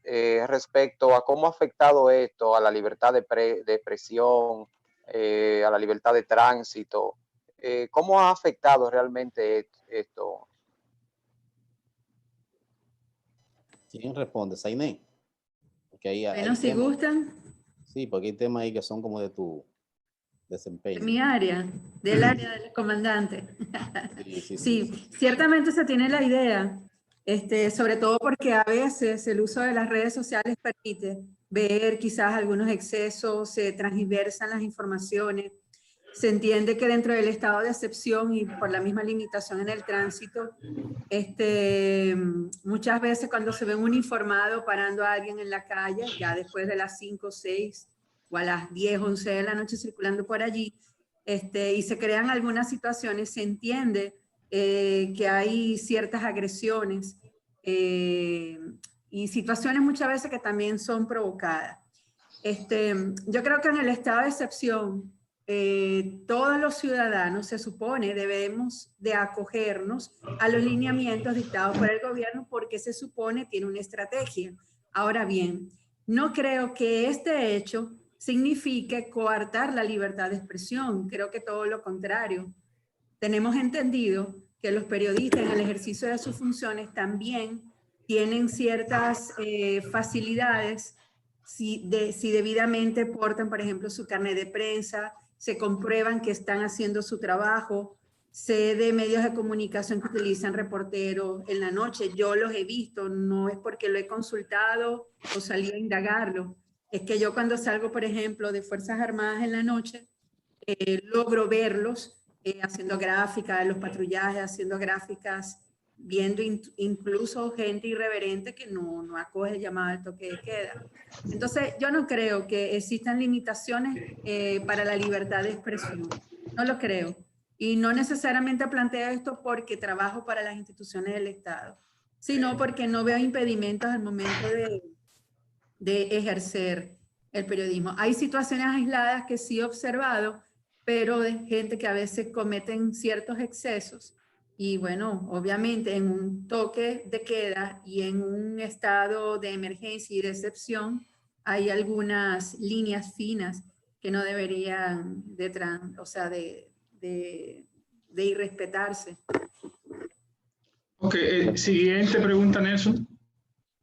respecto a cómo ha afectado esto a la libertad de expresión, a la libertad de tránsito? ¿Cómo ha afectado realmente esto? ¿Quién responde? Zainé. Bueno, si gustan. Sí, porque hay temas ahí que son como de tu desempeño. Mi área, del área del comandante. Sí, ciertamente se tiene la idea, sobre todo porque a veces el uso de las redes sociales permite ver quizás algunos excesos, se transversan las informaciones, se entiende que dentro del estado de excepción y por la misma limitación en el tránsito, muchas veces cuando se ve un uniformado parando a alguien en la calle, ya después de las 5, 6 o a las 10, 11 de la noche circulando por allí, y se crean algunas situaciones, se entiende que hay ciertas agresiones y situaciones muchas veces que también son provocadas. Yo creo que en el estado de excepción, todos los ciudadanos, se supone, debemos de acogernos a los lineamientos dictados por el gobierno porque se supone tiene una estrategia. Ahora bien, no creo que este hecho signifique coartar la libertad de expresión. Creo que todo lo contrario. Tenemos entendido que los periodistas en el ejercicio de sus funciones también tienen ciertas facilidades si debidamente portan, por ejemplo, su carnet de prensa, se comprueban que están haciendo su trabajo. Sé de medios de comunicación que utilizan reporteros en la noche. Yo los he visto, no es porque lo he consultado o salí a indagarlo. Es que yo cuando salgo, por ejemplo, de Fuerzas Armadas en la noche, logro verlos haciendo gráficas de los patrullajes, haciendo gráficas, viendo incluso gente irreverente que no acoge el llamado al toque de queda. Entonces, yo no creo que existan limitaciones para la libertad de expresión. No lo creo. Y no necesariamente planteo esto porque trabajo para las instituciones del Estado, sino porque no veo impedimentos al momento de ejercer el periodismo. Hay situaciones aisladas que sí he observado pero de gente que a veces cometen ciertos excesos. Y bueno, obviamente en un toque de queda y en un estado de emergencia y de excepción, hay algunas líneas finas que no deberían de irrespetarse. Ok, siguiente pregunta, Nelson.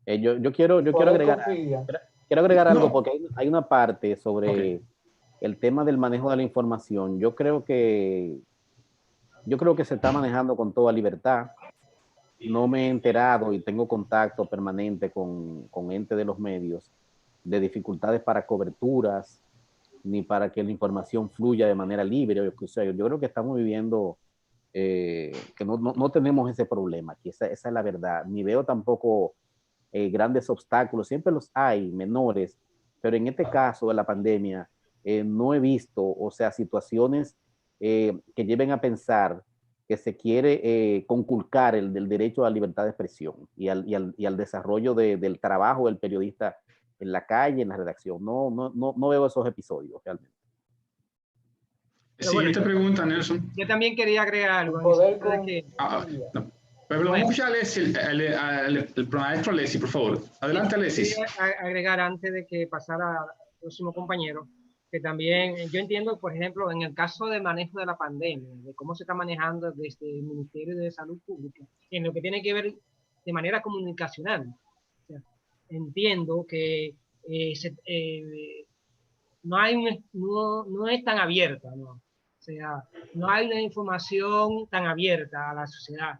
Yo quiero agregar algo, porque hay una parte sobre el tema del manejo de la información. Yo creo que se está manejando con toda libertad. No me he enterado y tengo contacto permanente con entes de los medios de dificultades para coberturas, ni para que la información fluya de manera libre. O sea, yo creo que estamos viviendo que no tenemos ese problema aquí, esa es la verdad. Ni veo tampoco grandes obstáculos, siempre los hay, menores, pero en este caso de la pandemia no he visto, o sea, situaciones que lleven a pensar que se quiere conculcar el derecho a la libertad de expresión y al desarrollo del trabajo del periodista en la calle, en la redacción. No veo esos episodios realmente. Siguiente pregunta, Nelson. Yo también quería agregar algo. Pero vamos a escuchar a Leslie, el maestro Leslie, por favor. Adelante, Leslie. Quería agregar antes de que pasara al próximo compañero, que también yo entiendo, por ejemplo, en el caso del manejo de la pandemia, de cómo se está manejando desde el Ministerio de Salud Pública, en lo que tiene que ver de manera comunicacional. O sea, entiendo que no es tan abierta, ¿no? O sea, no hay una información tan abierta a la sociedad.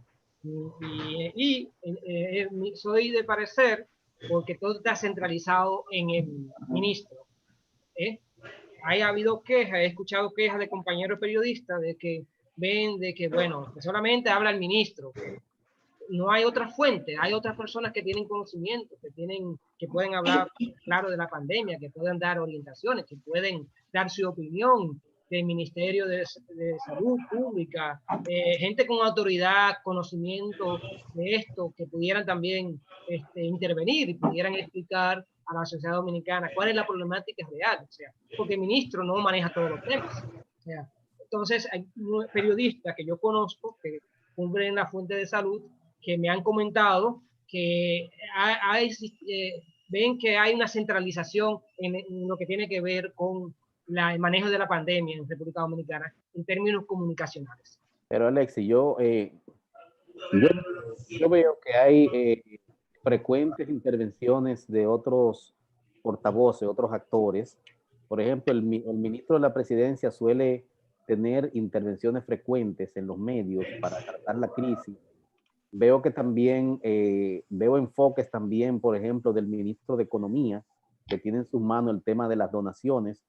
Soy de parecer, porque todo está centralizado en el ministro. Ha habido quejas, he escuchado quejas de compañeros periodistas de que ven de que, bueno, que solamente habla el ministro. No hay otra fuente, hay otras personas que tienen conocimiento, que pueden hablar, claro, de la pandemia, que pueden dar orientaciones, que pueden dar su opinión del Ministerio de Salud Pública, gente con autoridad, conocimiento de esto, que pudieran también intervenir y pudieran explicar a la sociedad dominicana cuál es la problemática real, o sea, porque el ministro no maneja todos los temas. O sea, entonces, hay periodistas que yo conozco que cubren la fuente de salud que me han comentado que ven que hay una centralización en lo que tiene que ver con el manejo de la pandemia en República Dominicana en términos comunicacionales. Pero Alexis, yo veo que hay frecuentes intervenciones de otros portavoces, otros actores. Por ejemplo, el ministro de la Presidencia suele tener intervenciones frecuentes en los medios para tratar la crisis. Veo que también, veo enfoques también, por ejemplo, del ministro de Economía, que tiene en sus manos el tema de las donaciones.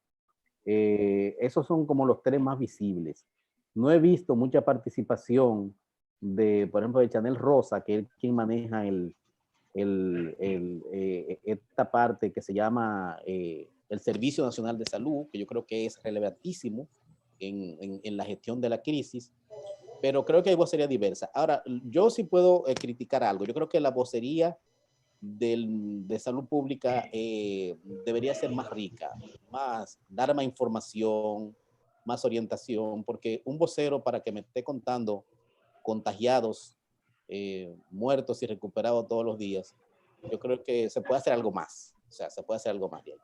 Esos son como los tres más visibles. No he visto mucha participación de, por ejemplo, de Chanel Rosa, que es quien maneja esta parte que se llama el Servicio Nacional de Salud, que yo creo que es relevantísimo en la gestión de la crisis, pero creo que hay vocería diversa. Ahora, yo sí puedo criticar algo. Yo creo que la vocería de salud pública debería ser más rica, dar más información, más orientación, porque un vocero para que me esté contando contagiados, muertos y recuperados todos los días, yo creo que se puede hacer algo más. O sea, se puede hacer algo más bien.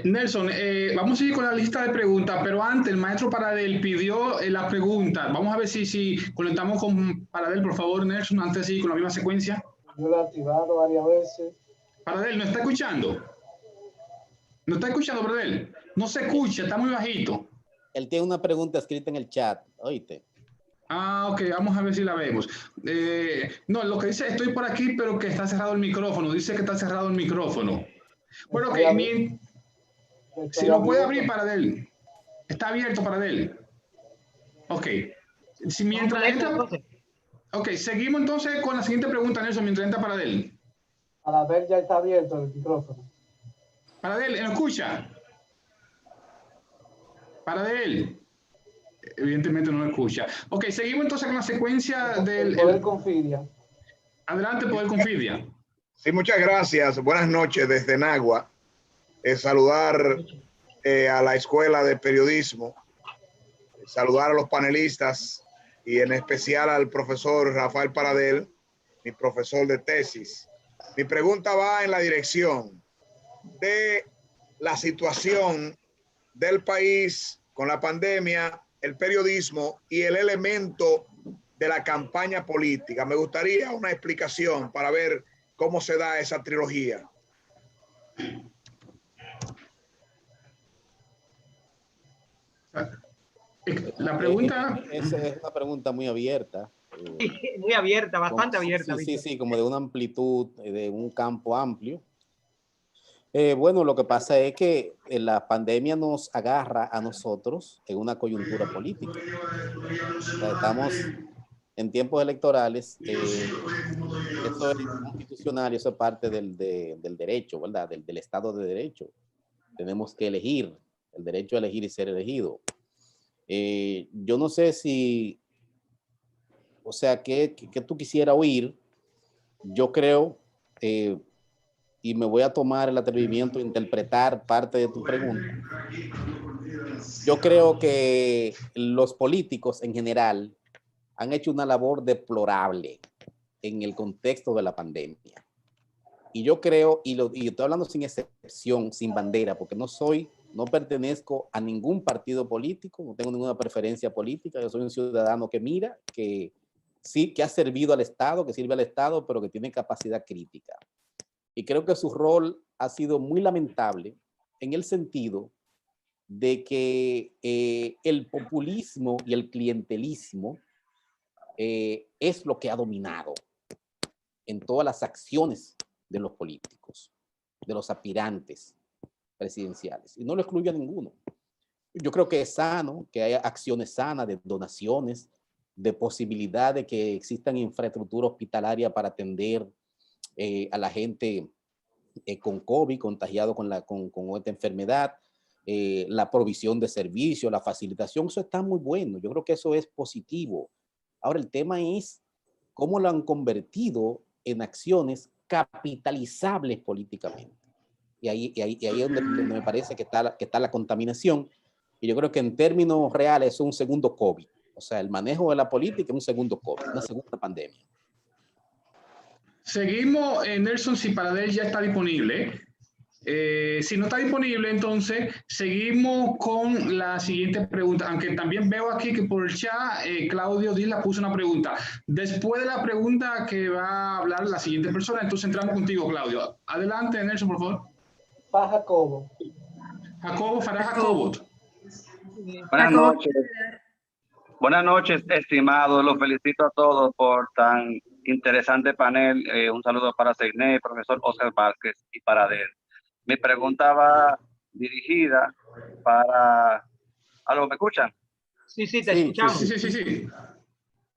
Nelson, vamos a seguir con la lista de preguntas, pero antes el maestro Paradel pidió la pregunta. Vamos a ver si conectamos con Paradel, por favor, Nelson, antes de seguir con la misma secuencia. Yo lo he activado varias veces. Paradel, ¿no está escuchando? ¿No está escuchando, Paradel? No se escucha, está muy bajito. Él tiene una pregunta escrita en el chat, oíste. Ah, ok, vamos a ver si la vemos. No, lo que dice, estoy por aquí, pero que está cerrado el micrófono. Dice que está cerrado el micrófono. Bueno, que si lo puede abrir, Paradel. Está abierto, Paradel. Ok. Si mientras entra... Ok, seguimos entonces con la siguiente pregunta, Nelson, mientras entra Paradel. Para ver, ya está abierto el micrófono. Paradel, ¿me escucha? Paradel. Evidentemente no lo escucha. Ok, seguimos entonces con la secuencia del... Poder Confidia. Adelante, Poder Confidia. Sí, muchas gracias. Buenas noches desde Nagua. Saludar a la Escuela de Periodismo, saludar a los panelistas y en especial al profesor Rafael Paradel, mi profesor de tesis. Mi pregunta va en la dirección de la situación del país con la pandemia, el periodismo y el elemento de la campaña política. Me gustaría una explicación para ver cómo se da esa trilogía. La pregunta... Esa es una pregunta muy abierta. Muy abierta, bastante abierta. Sí, como de una amplitud, de un campo amplio. Bueno, lo que pasa es que la pandemia nos agarra a nosotros en una coyuntura política. O sea, estamos en tiempos electorales. Eso es constitucional y eso es parte del derecho, ¿verdad? Del Estado de Derecho. Tenemos que elegir, el derecho a elegir y ser elegido. Yo no sé si, o sea, ¿qué tú quisieras oír? Yo creo, y me voy a tomar el atrevimiento de interpretar parte de tu pregunta. Yo creo que los políticos en general han hecho una labor deplorable en el contexto de la pandemia. Y yo creo, y estoy hablando sin excepción, sin bandera, porque no pertenezco a ningún partido político, no tengo ninguna preferencia política, yo soy un ciudadano que mira, que sí, que ha servido al Estado, que sirve al Estado, pero que tiene capacidad crítica. Y creo que su rol ha sido muy lamentable en el sentido de que el populismo y el clientelismo es lo que ha dominado en todas las acciones de los políticos, de los aspirantes presidenciales. Y no lo excluyo a ninguno. Yo creo que es sano, que haya acciones sanas de donaciones, de posibilidad de que existan infraestructura hospitalaria para atender a la gente con COVID, contagiado con esta enfermedad, la provisión de servicios, la facilitación, eso está muy bueno. Yo creo que eso es positivo. Ahora, el tema es cómo lo han convertido en acciones capitalizables políticamente. Y ahí es donde me parece que está la contaminación. Y yo creo que en términos reales es un segundo COVID. O sea, el manejo de la política es un segundo COVID, una segunda pandemia. Seguimos, Nelson, si Paradel ya está disponible. Si no está disponible, entonces seguimos con la siguiente pregunta, aunque también veo aquí que por el chat Claudio Díaz puso una pregunta. Después de la pregunta que va a hablar la siguiente persona, entonces entramos contigo, Claudio. Adelante, Nelson, por favor. Para Jacobo. Farah Jacobo. Buenas noches. Buenas noches, estimados. Los felicito a todos por tan interesante panel. Un saludo para Seiné, profesor Oscar Vázquez y para Adel. Mi pregunta va dirigida para... ¿Aló, me escuchan? Sí, te escuchamos. Sí.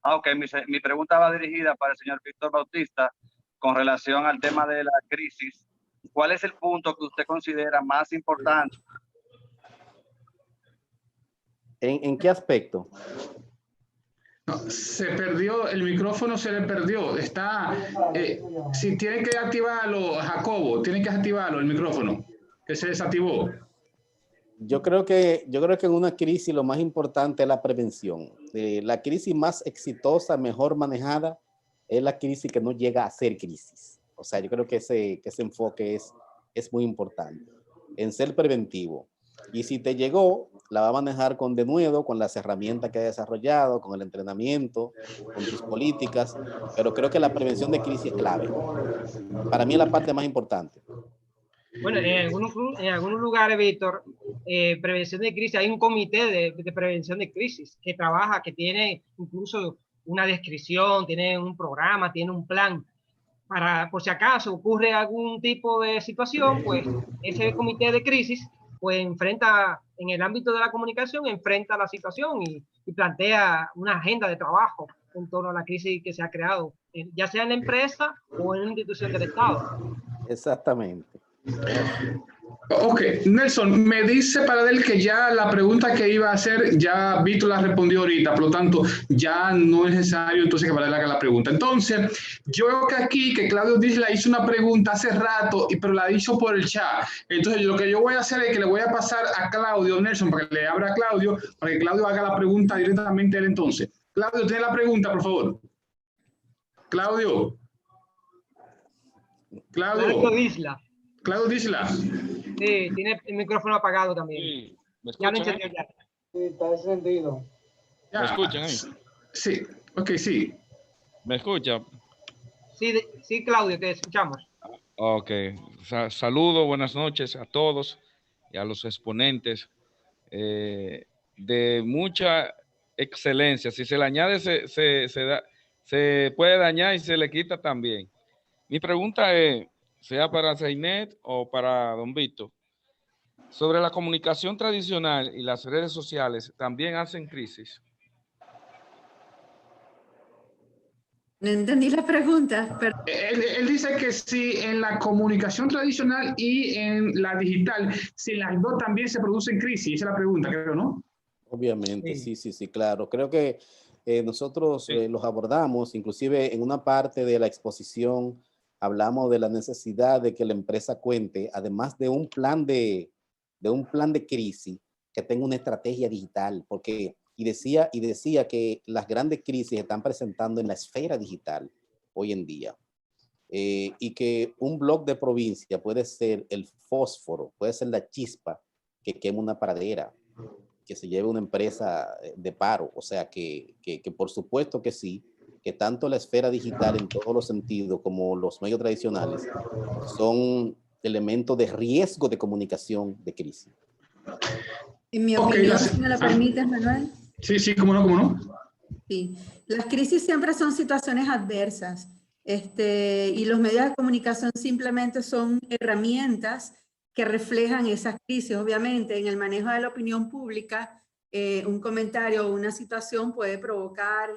Ok, mi pregunta va dirigida para el señor Víctor Bautista con relación al tema de la crisis. ¿Cuál es el punto que usted considera más importante? ¿En qué aspecto? No, se perdió, el micrófono se le perdió. Está, si tiene que activarlo, Jacobo, tiene que activarlo el micrófono, que se desactivó. Yo creo que en una crisis lo más importante es la prevención. La crisis más exitosa, mejor manejada, es la crisis que no llega a ser crisis. O sea, yo creo que ese enfoque es muy importante, en ser preventivo. Y si te llegó, la va a manejar con denuedo, con las herramientas que ha desarrollado, con el entrenamiento, con tus políticas, pero creo que la prevención de crisis es clave. Para mí es la parte más importante. Bueno, en algunos lugares, Víctor, prevención de crisis, hay un comité de prevención de crisis que trabaja, que tiene incluso una descripción, tiene un programa, tiene un plan para, por si acaso ocurre algún tipo de situación, pues ese comité de crisis pues enfrenta, en el ámbito de la comunicación, enfrenta la situación y plantea una agenda de trabajo en torno a la crisis que se ha creado, ya sea en la empresa o en una institución del Estado. Exactamente. Ok, Nelson, me dice Paradel que ya la pregunta que iba a hacer, ya Víctor la respondió ahorita, por lo tanto, ya no es necesario entonces que Paradel haga la pregunta. Entonces, yo veo que aquí, que Claudio Disla hizo una pregunta hace rato, pero la hizo por el chat. Entonces, lo que yo voy a hacer es que le voy a pasar a Claudio, Nelson, para que le abra a Claudio, para que Claudio haga la pregunta directamente a él entonces. Claudio, tiene la pregunta, por favor. Claudio. Claudio Disla. Claudio Disla. Sí, tiene el micrófono apagado también. Sí, ¿me ya lo escuchan? encendió ya. Sí, está encendido. ¿Me escuchan ahí? Sí, ok, sí. ¿Me escuchan? Sí, sí, Claudio, te escuchamos. Ok, saludo, buenas noches a todos y a los exponentes de mucha excelencia. Si se le añade, se puede dañar y se le quita también. Mi pregunta es, sea para Zeinet o para Don Víctor, sobre la comunicación tradicional y las redes sociales, ¿también hacen crisis? No entendí la pregunta. Pero... Él dice que si en la comunicación tradicional y en la digital, si en las dos también se producen crisis. Esa es la pregunta, creo, ¿no? Obviamente, sí, claro. Creo que nosotros los abordamos, inclusive en una parte de la exposición hablamos de la necesidad de que la empresa cuente, además de un plan de crisis, que tenga una estrategia digital, porque y decía que las grandes crisis se están presentando en la esfera digital hoy en día. Y que un blog de provincia puede ser el fósforo, puede ser la chispa que quema una pradera, que se lleve una empresa de paro. O sea que por supuesto que sí, que tanto la esfera digital en todos los sentidos como los medios tradicionales son elementos de riesgo de comunicación de crisis. En mi opinión, si me lo permites, Manuel. Sí, cómo no. Sí, las crisis siempre son situaciones adversas, y los medios de comunicación simplemente son herramientas que reflejan esas crisis. Obviamente, en el manejo de la opinión pública, un comentario o una situación puede provocar,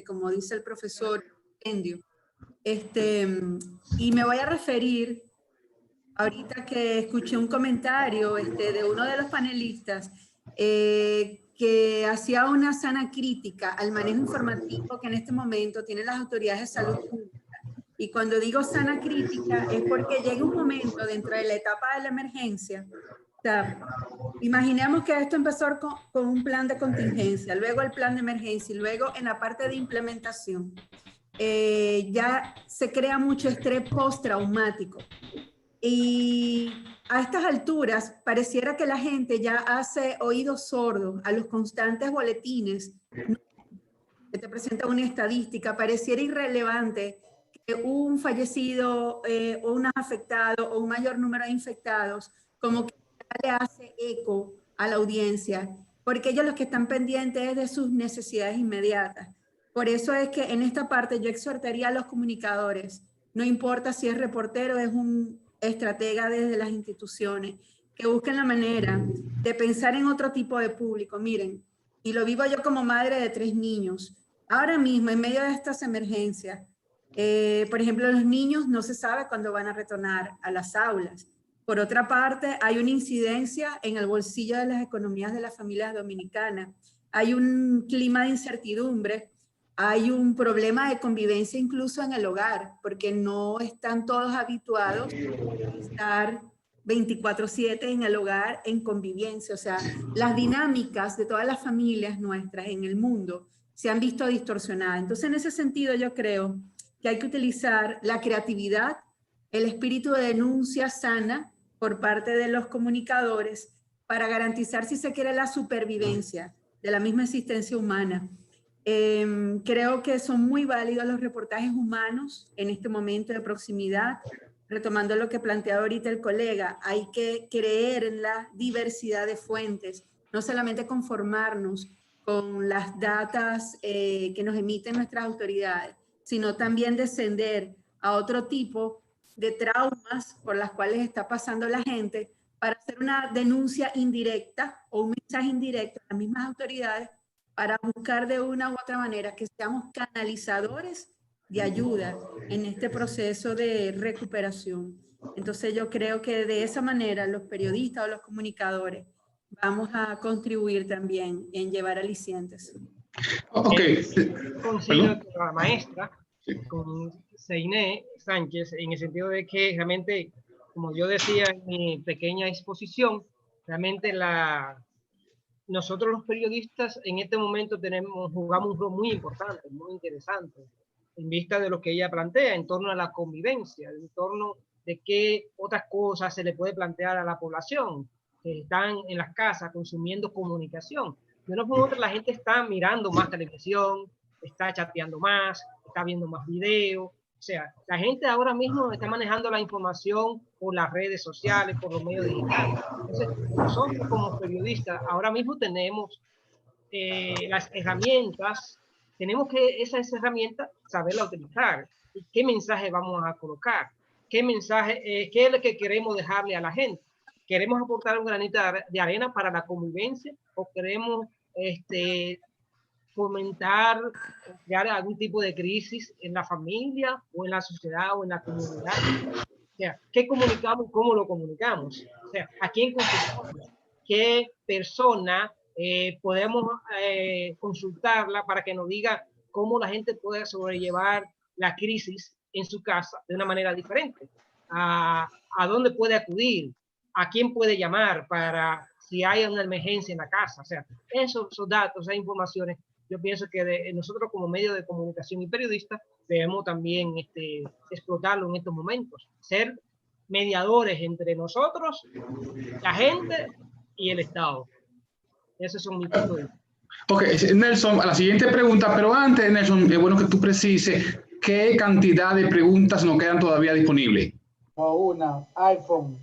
como dice el profesor, incendio. Y me voy a referir, ahorita que escuché un comentario de uno de los panelistas, que hacía una sana crítica al manejo informativo que en este momento tienen las autoridades de salud pública. Y cuando digo sana crítica es porque llega un momento dentro de la etapa de la emergencia. O sea, imaginemos que esto empezó con un plan de contingencia, luego el plan de emergencia y luego en la parte de implementación. Ya se crea mucho estrés postraumático. Y a estas alturas pareciera que la gente ya hace oídos sordos a los constantes boletines que te presenta una estadística. Pareciera irrelevante que un fallecido o un afectado o un mayor número de infectados como que le hace eco a la audiencia, porque ellos los que están pendientes es de sus necesidades inmediatas. Por eso es que en esta parte yo exhortaría a los comunicadores, no importa si es reportero, es un estratega desde las instituciones, que busquen la manera de pensar en otro tipo de público. Miren, y lo vivo yo como madre de 3 niños. Ahora mismo, en medio de estas emergencias, por ejemplo, los niños no se sabe cuándo van a retornar a las aulas. Por otra parte, hay una incidencia en el bolsillo de las economías de las familias dominicanas. Hay un clima de incertidumbre. Hay un problema de convivencia incluso en el hogar, porque no están todos habituados a estar 24/7 en el hogar en convivencia. O sea, las dinámicas de todas las familias nuestras en el mundo se han visto distorsionadas. Entonces, en ese sentido, yo creo que hay que utilizar la creatividad, el espíritu de denuncia sana por parte de los comunicadores para garantizar, si se quiere, la supervivencia de la misma existencia humana. Creo que son muy válidos los reportajes humanos en este momento de proximidad. Retomando lo que planteaba ahorita el colega, hay que creer en la diversidad de fuentes, no solamente conformarnos con las datas que nos emiten nuestras autoridades, sino también descender a otro tipo de traumas por las cuales está pasando la gente para hacer una denuncia indirecta o un mensaje indirecto a las mismas autoridades para buscar de una u otra manera que seamos canalizadores de ayuda en este proceso de recuperación. Entonces yo creo que de esa manera los periodistas o los comunicadores vamos a contribuir también en llevar alicientes. Ok. Coincido con la maestra, con Seiné Sánchez, en el sentido de que realmente, como yo decía en mi pequeña exposición, realmente nosotros los periodistas en este momento jugamos un rol muy importante, muy interesante, en vista de lo que ella plantea en torno a la convivencia, en torno de qué otras cosas se le puede plantear a la población que están en las casas consumiendo comunicación. De una forma u otra, la gente está mirando más televisión, está chateando más, está viendo más videos. O sea, la gente ahora mismo está manejando la información por las redes sociales, por los medios digitales. Entonces, nosotros como periodistas ahora mismo tenemos las herramientas, tenemos que esas herramientas saberla utilizar. ¿Qué mensaje vamos a colocar? ¿Qué mensaje, qué es lo que queremos dejarle a la gente? ¿Queremos aportar un granito de arena para la convivencia o queremos fomentar, crear algún tipo de crisis en la familia o en la sociedad o en la comunidad? O sea, ¿qué comunicamos y cómo lo comunicamos? O sea, ¿a quién consultamos? ¿Qué persona podemos consultarla para que nos diga cómo la gente puede sobrellevar la crisis en su casa de una manera diferente? ¿A dónde puede acudir? ¿A quién puede llamar para si hay una emergencia en la casa? O sea, esos datos, esas informaciones, yo pienso que nosotros como medio de comunicación y periodistas debemos también explotarlo en estos momentos, ser mediadores entre nosotros, la gente y el Estado. Esos son mis puntos de vista. Ok, Nelson, a la siguiente pregunta, pero antes, Nelson, es bueno que tú precises qué cantidad de preguntas nos quedan todavía disponibles. Una, iPhone.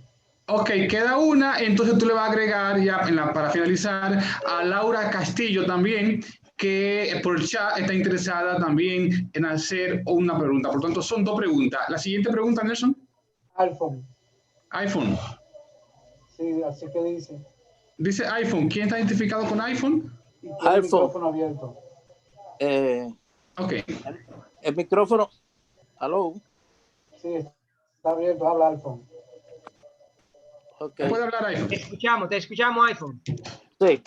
Ok, queda una, entonces tú le vas a agregar ya para finalizar a Laura Castillo también, que por el chat está interesada también en hacer una pregunta. Por lo tanto, son dos preguntas. La siguiente pregunta, Nelson. iPhone. iPhone. Sí, así que dice. Dice iPhone. ¿Quién está identificado con iPhone? Y tiene el micrófono abierto. Ok. El micrófono. ¿Aló? Sí, está abierto. Habla iPhone. Okay. ¿Puede hablar iPhone? Te escuchamos iPhone. Sí.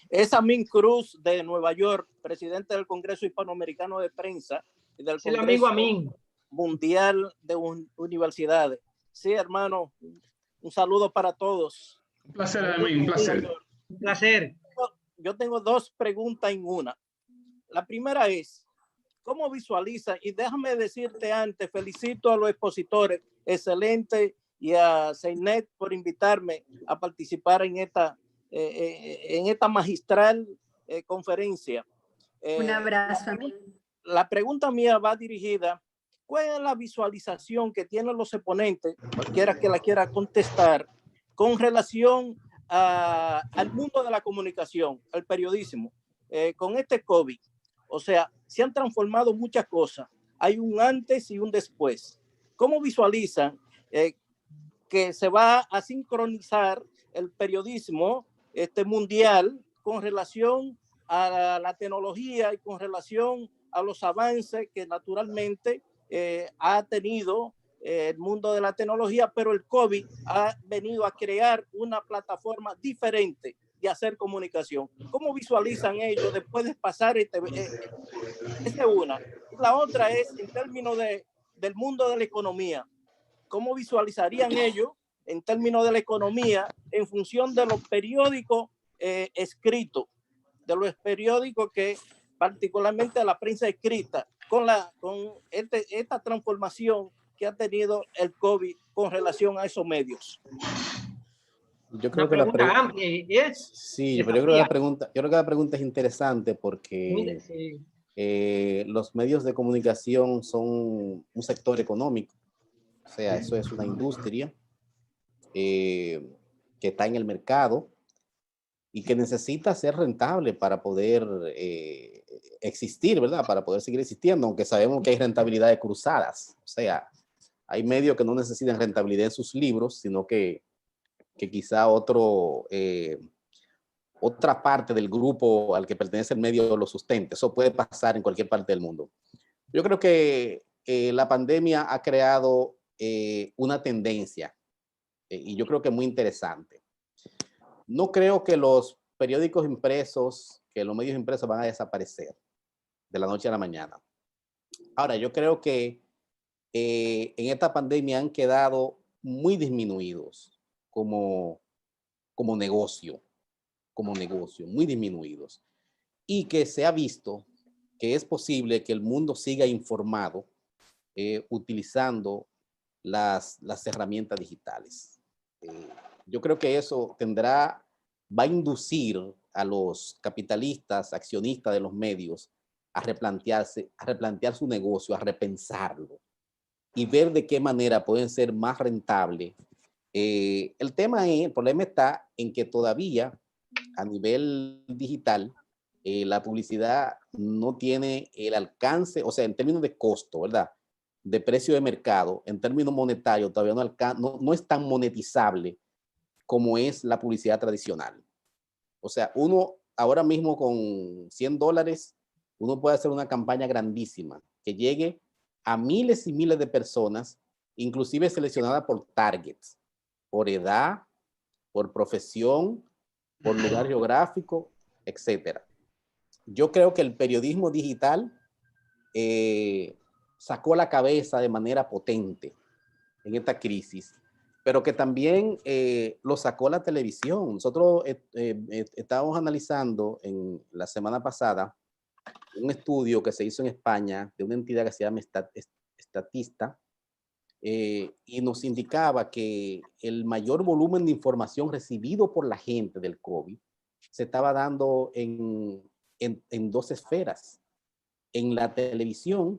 Es Amin Cruz de Nueva York, presidente del Congreso Hispanoamericano de Prensa y del Congreso Mundial de Universidades. Sí, hermano, un saludo para todos. Un placer, Amin, un placer. Un placer. Yo tengo dos preguntas en una. La primera es, ¿cómo visualiza? Y déjame decirte antes, felicito a los expositores, excelente, y a Seinet por invitarme a participar en esta magistral conferencia. Un abrazo. La pregunta mía va dirigida, ¿cuál es la visualización que tienen los exponentes, cualquiera que la quiera contestar, con relación al mundo de la comunicación, al periodismo, con este COVID? O sea, se han transformado muchas cosas. Hay un antes y un después. ¿Cómo visualizan que se va a sincronizar el periodismo mundial con relación a la tecnología y con relación a los avances que naturalmente ha tenido el mundo de la tecnología, pero el COVID ha venido a crear una plataforma diferente de hacer comunicación? ¿Cómo visualizan ellos después de pasar esa es una? La otra es en términos del mundo de la economía. ¿Cómo visualizarían ellos en términos de la economía en función de los periódicos escritos, de los periódicos que particularmente la prensa escrita, con esta transformación que ha tenido el COVID con relación a esos medios? Yo creo que la pregunta es interesante porque los medios de comunicación son un sector económico. O sea, eso es una industria que está en el mercado y que necesita ser rentable para poder existir, ¿verdad? Para poder seguir existiendo, aunque sabemos que hay rentabilidades cruzadas. O sea, hay medios que no necesitan rentabilidad en sus libros, sino que quizá otra parte del grupo al que pertenece el medio lo sustente. Eso puede pasar en cualquier parte del mundo. Yo creo que la pandemia ha creado una tendencia y yo creo que muy interesante. No creo que los periódicos impresos, que los medios impresos van a desaparecer de la noche a la mañana. Ahora, yo creo que en esta pandemia han quedado muy disminuidos como negocio, muy disminuidos. Y que se ha visto que es posible que el mundo siga informado utilizando las herramientas digitales. Yo creo que eso va a inducir a los capitalistas, accionistas de los medios a replantear su negocio, a repensarlo y ver de qué manera pueden ser más rentables. El problema está en que todavía a nivel digital la publicidad no tiene el alcance, o sea, en términos de costo, ¿verdad? De precio de mercado, en términos monetarios, todavía no es tan monetizable como es la publicidad tradicional. O sea, uno ahora mismo con $100, uno puede hacer una campaña grandísima que llegue a miles y miles de personas, inclusive seleccionada por targets, por edad, por profesión, por lugar geográfico, etcétera. Yo creo que el periodismo digital sacó la cabeza de manera potente en esta crisis, pero que también lo sacó la televisión. Nosotros estábamos analizando en la semana pasada un estudio que se hizo en España de una entidad que se llama Statista, y nos indicaba que el mayor volumen de información recibido por la gente del COVID se estaba dando en 2 esferas. En la televisión,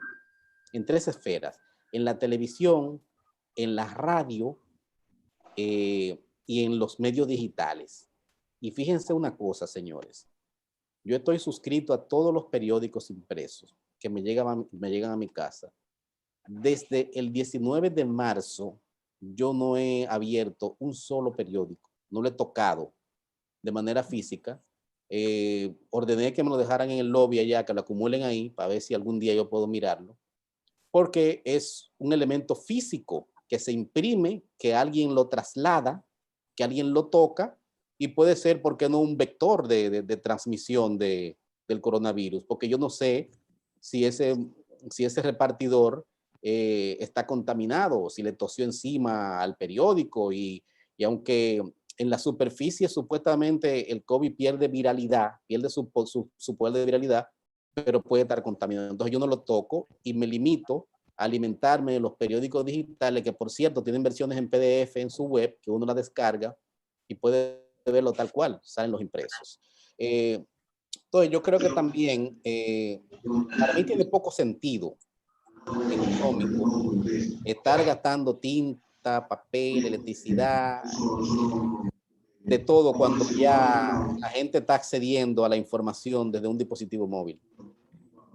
en 3 esferas. En la televisión, en la radio y en los medios digitales. Y fíjense una cosa, señores. Yo estoy suscrito a todos los periódicos impresos que me llegan a mi casa. Desde el 19 de marzo, yo no he abierto un solo periódico. No lo he tocado de manera física. Ordené que me lo dejaran en el lobby allá, que lo acumulen ahí, para ver si algún día yo puedo mirarlo. Porque es un elemento físico que se imprime, que alguien lo traslada, que alguien lo toca, y puede ser, ¿por qué no?, un vector de transmisión del coronavirus, porque yo no sé si ese repartidor está contaminado, si le tosió encima al periódico, y aunque en la superficie supuestamente el COVID pierde viralidad, pierde su poder de viralidad, pero puede estar contaminado. Entonces yo no lo toco y me limito a alimentarme de los periódicos digitales, que por cierto tienen versiones en PDF en su web, que uno la descarga y puede verlo tal cual, salen los impresos. Entonces yo creo que también, para mí tiene poco sentido económico estar gastando tinta, papel, electricidad, de todo, cuando ya la gente está accediendo a la información desde un dispositivo móvil.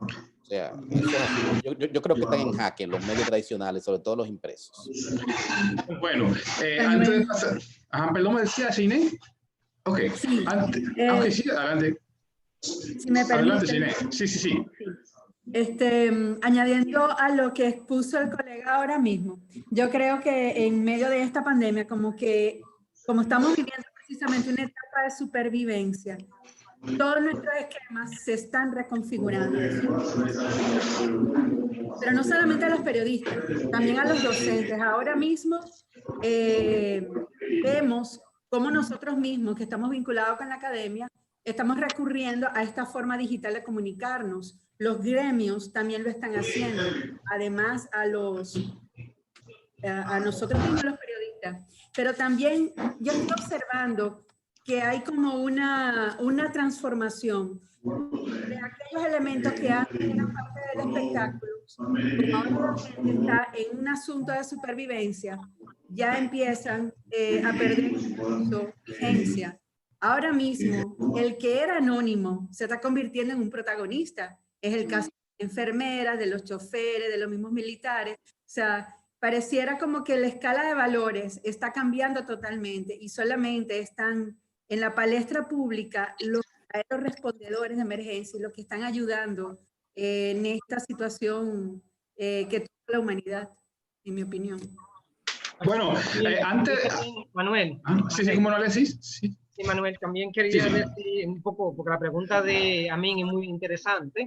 O sea, eso es así. Yo creo que están en jaque los medios tradicionales, sobre todo los impresos. Bueno, antes de pasar... perdón, ¿me decía Cine? Ok, sí, sí, adelante. Si me permite. Adelante, Cine. Sí. Añadiendo a lo que expuso el colega ahora mismo, yo creo que en medio de esta pandemia, como estamos viviendo precisamente una etapa de supervivencia, todos nuestros esquemas se están reconfigurando. Pero no solamente a los periodistas, también a los docentes. Ahora mismo vemos cómo nosotros mismos, que estamos vinculados con la academia, estamos recurriendo a esta forma digital de comunicarnos. Los gremios también lo están haciendo, además a nosotros mismos los periodistas. Pero también yo estoy observando que hay como una transformación de aquellos elementos que antes eran parte del espectáculo. Como ahora la gente está en un asunto de supervivencia, ya empiezan a perder su vigencia. Ahora mismo, el que era anónimo se está convirtiendo en un protagonista. Es el caso de enfermeras, de los choferes, de los mismos militares. O sea, pareciera como que la escala de valores está cambiando totalmente y solamente están en la palestra pública los respondedores de emergencia, los que están ayudando en esta situación que tuvo la humanidad, en mi opinión. Bueno, antes... Manuel. Sí, sí, ¿cómo no le decís? Sí. Sí, Manuel, también quería decir un poco, porque la pregunta de Amin es muy interesante.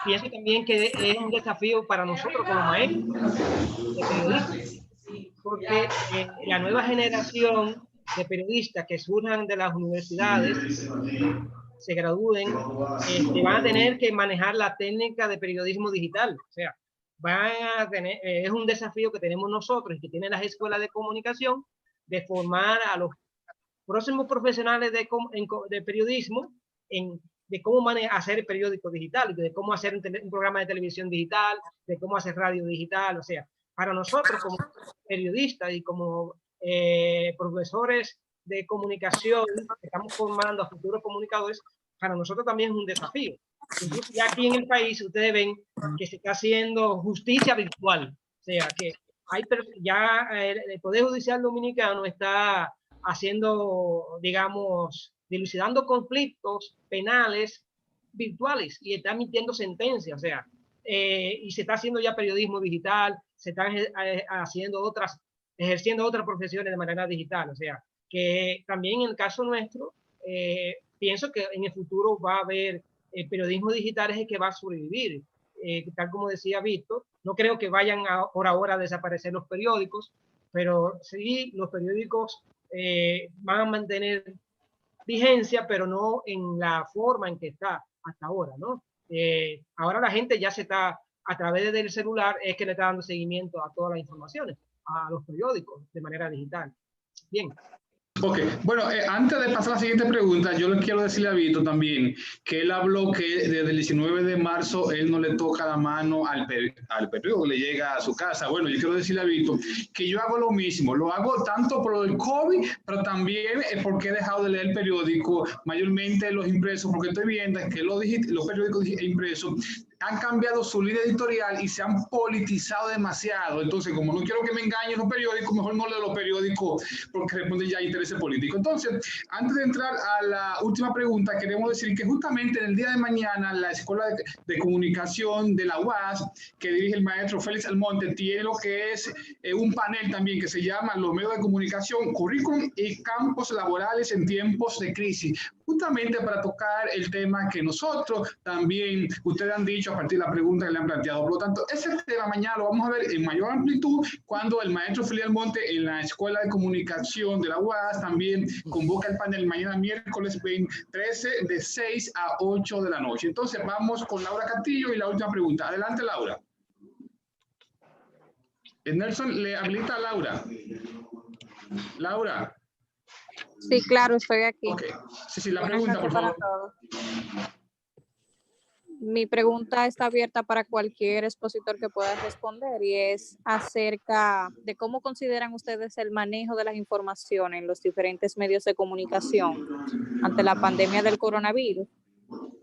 Pienso también que es un desafío para nosotros como maestros de periodistas, porque la nueva generación de periodistas que surjan de las universidades, se gradúen, van a tener que manejar la técnica de periodismo digital. O sea, van a tener, es un desafío que tenemos nosotros y que tienen las escuelas de comunicación, de formar a los próximos profesionales de periodismo de cómo hacer periódico digital, de cómo hacer un programa de televisión digital, de cómo hacer radio digital. O sea, para nosotros como periodistas y como profesores de comunicación, que estamos formando a futuros comunicadores, para nosotros también es un desafío. Incluso ya aquí en el país ustedes ven que se está haciendo justicia virtual. O sea, que ya el Poder Judicial Dominicano está haciendo, digamos, dilucidando conflictos penales virtuales y está emitiendo sentencias. O sea, y se está haciendo ya periodismo digital, se están ejerciendo otras profesiones de manera digital. O sea, que también en el caso nuestro, pienso que en el futuro va a haber periodismo digital es el que va a sobrevivir. Tal como decía Víctor, no creo que vayan por ahora a desaparecer los periódicos, pero sí los periódicos van a mantener vigencia, pero no en la forma en que está hasta ahora, ¿no? Ahora la gente ya se está, a través del celular, es que le está dando seguimiento a todas las informaciones, a los periódicos de manera digital. Bien. Ok, bueno, antes de pasar a la siguiente pregunta, yo le quiero decirle a Vito también que él habló que desde el 19 de marzo él no le toca la mano al periódico que le llega a su casa. Bueno, yo quiero decirle a Vito que yo hago lo mismo, lo hago tanto por lo del COVID, pero también porque he dejado de leer el periódico, mayormente los impresos, porque estoy viendo que los periódicos impresos han cambiado su línea editorial y se han politizado demasiado. Entonces, como no quiero que me engañen los periódicos, mejor no leo los periódicos porque responden ya a intereses políticos. Entonces, antes de entrar a la última pregunta, queremos decir que justamente en el día de mañana la Escuela de Comunicación de la UAS, que dirige el maestro Félix Almonte, tiene lo que es un panel también que se llama Los medios de comunicación, currículum y campos laborales en tiempos de crisis, justamente para tocar el tema que nosotros también, ustedes han dicho a partir de la pregunta que le han planteado. Por lo tanto, ese tema mañana lo vamos a ver en mayor amplitud cuando el maestro Félix Almonte en la Escuela de Comunicación de la UAS también convoca el panel mañana miércoles 13 de 6 a 8 de la noche. Entonces vamos con Laura Castillo y la última pregunta. Adelante, Laura. Nelson, le habilita a Laura. Laura. Sí, claro, estoy aquí. Okay. Sí, la pregunta, por favor. Mi pregunta está abierta para cualquier expositor que pueda responder y es acerca de cómo consideran ustedes el manejo de las informaciones en los diferentes medios de comunicación ante la pandemia del coronavirus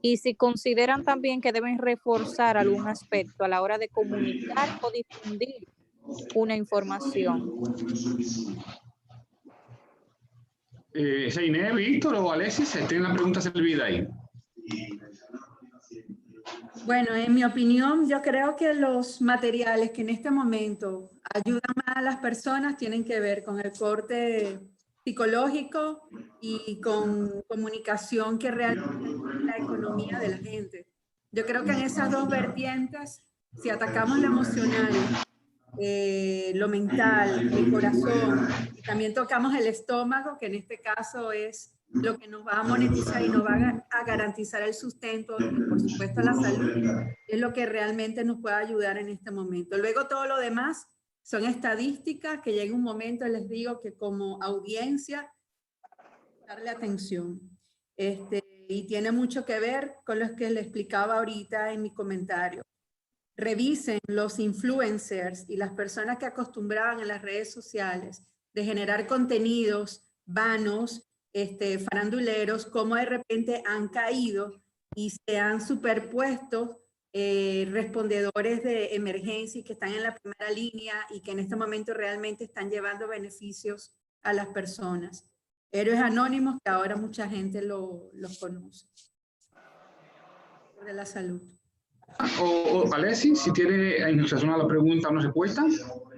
y si consideran también que deben reforzar algún aspecto a la hora de comunicar o difundir una información. Seiné, Víctor o Alexis, tienen la pregunta servida ahí. Bueno, en mi opinión, yo creo que los materiales que en este momento ayudan más a las personas tienen que ver con el corte psicológico y con comunicación que realmente la economía de la gente. Yo creo que en esas dos vertientes, si atacamos lo emocional, lo mental, el corazón, y también tocamos el estómago, que en este caso es lo que nos va a monetizar y nos va a garantizar el sustento y por supuesto la salud, es lo que realmente nos puede ayudar en este momento. Luego todo lo demás son estadísticas que llega un momento, les digo que como audiencia, darle atención. Y tiene mucho que ver con lo que le explicaba ahorita en mi comentario. Revisen los influencers y las personas que acostumbraban en las redes sociales de generar contenidos vanos, faranduleros, cómo de repente han caído y se han superpuesto respondedores de emergencia que están en la primera línea y que en este momento realmente están llevando beneficios a las personas. Héroes anónimos que ahora mucha gente los conoce. De la salud. O Alexis, si tiene en relación a la pregunta una respuesta.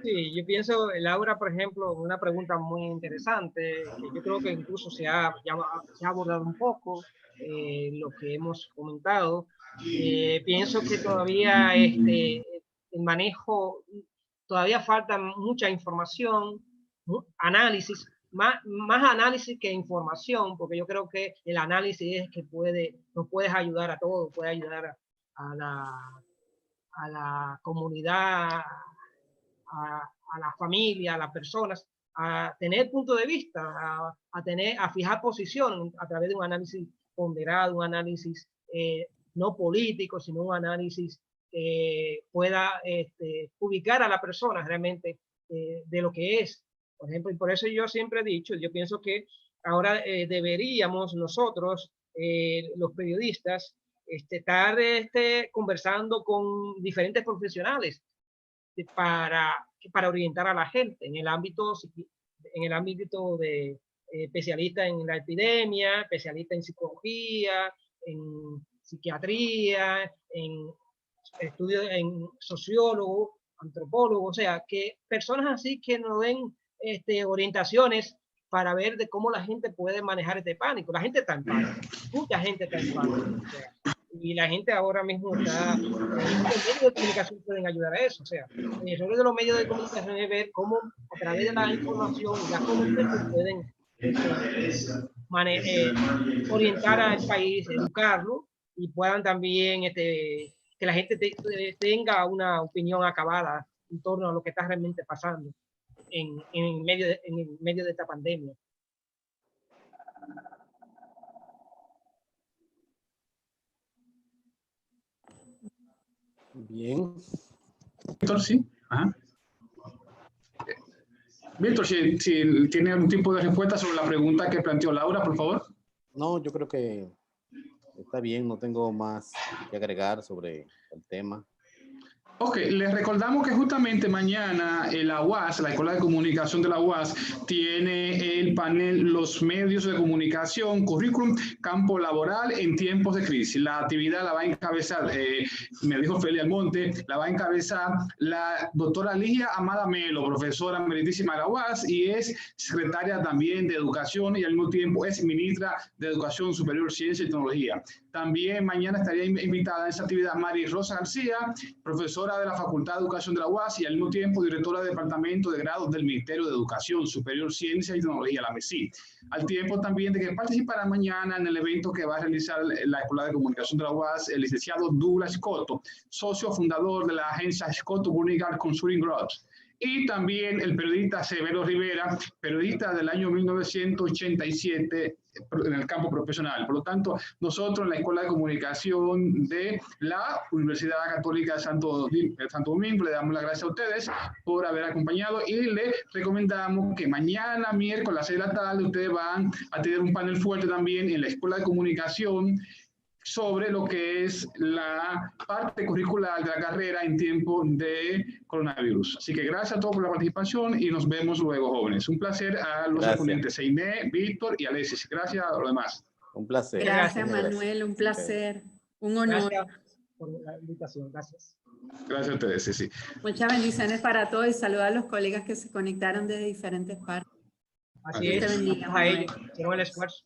Sí, yo pienso, Laura, por ejemplo, una pregunta muy interesante, que yo creo que incluso se ha abordado un poco lo que hemos comentado. Pienso que todavía el manejo, todavía falta mucha información, análisis, más análisis que información, porque yo creo que el análisis es que nos puede ayudar a todos, puede ayudar a la comunidad, a la familia, a las personas, a tener punto de vista, a fijar posición a través de un análisis ponderado, un análisis no político, sino un análisis que pueda ubicar a la persona realmente de lo que es. Por ejemplo, y por eso yo siempre he dicho, yo pienso que ahora deberíamos nosotros, los periodistas, estar conversando con diferentes profesionales para orientar a la gente en el ámbito de especialistas en la epidemia, especialistas en psicología, en psiquiatría, en estudios, en sociólogo, antropólogo, o sea, que personas así que nos den orientaciones para ver de cómo la gente puede manejar este pánico. La gente está en pánico, mucha gente está en pánico. O sea, y la gente ahora mismo está, los medios de comunicación pueden ayudar a eso. O sea, el rol de los medios de comunicación es ver cómo a través de la información y la comunicación pueden orientar al país, educarlo y puedan también que la gente tenga una opinión acabada en torno a lo que está realmente pasando en medio de esta pandemia. Bien. Víctor, sí. Ajá. Víctor, si tiene algún tipo de respuesta sobre la pregunta que planteó Laura, por favor. No, yo creo que está bien, no tengo más que agregar sobre el tema. Ok, les recordamos que justamente mañana la UAS, la Escuela de Comunicación de la UAS, tiene el panel Los medios de comunicación, currículum, campo laboral en tiempos de crisis. La actividad la va a encabezar, me dijo Feli Almonte, la va a encabezar la doctora Ligia Amada Melo, profesora meritísima de la UAS y es secretaria también de Educación y al mismo tiempo es ministra de Educación Superior, Ciencia y Tecnología. También mañana estaría invitada a esa actividad Mari Rosa García, profesora de la Facultad de Educación de la UAS y al mismo tiempo directora del Departamento de Grados del Ministerio de Educación Superior, Ciencia y Tecnología, la MESI. Al tiempo también de que participará mañana en el evento que va a realizar la Escuela de Comunicación de la UAS el licenciado Douglas Scotto, socio fundador de la agencia Scotto Burnigal Consulting Groups. Y también el periodista Severo Rivera, periodista del año 1987 en el campo profesional. Por lo tanto, nosotros en la Escuela de Comunicación de la Universidad Católica de Santo Domingo le damos las gracias a ustedes por haber acompañado y le recomendamos que mañana, miércoles a las 6 de la tarde, ustedes van a tener un panel fuerte también en la Escuela de Comunicación sobre lo que es la parte curricular de la carrera en tiempo de coronavirus. Así que gracias a todos por la participación y nos vemos luego, jóvenes. Un placer a los ponentes, Seiné, Víctor y Alexis. Gracias a los demás. Un placer. Gracias, Manuel, un placer, un honor. Gracias por la invitación, gracias. Gracias a ustedes, sí, sí. Muchas bendiciones para todos y saludos a los colegas que se conectaron desde diferentes partes. Así es, te bendiga, a ellos, hicieron el esfuerzo.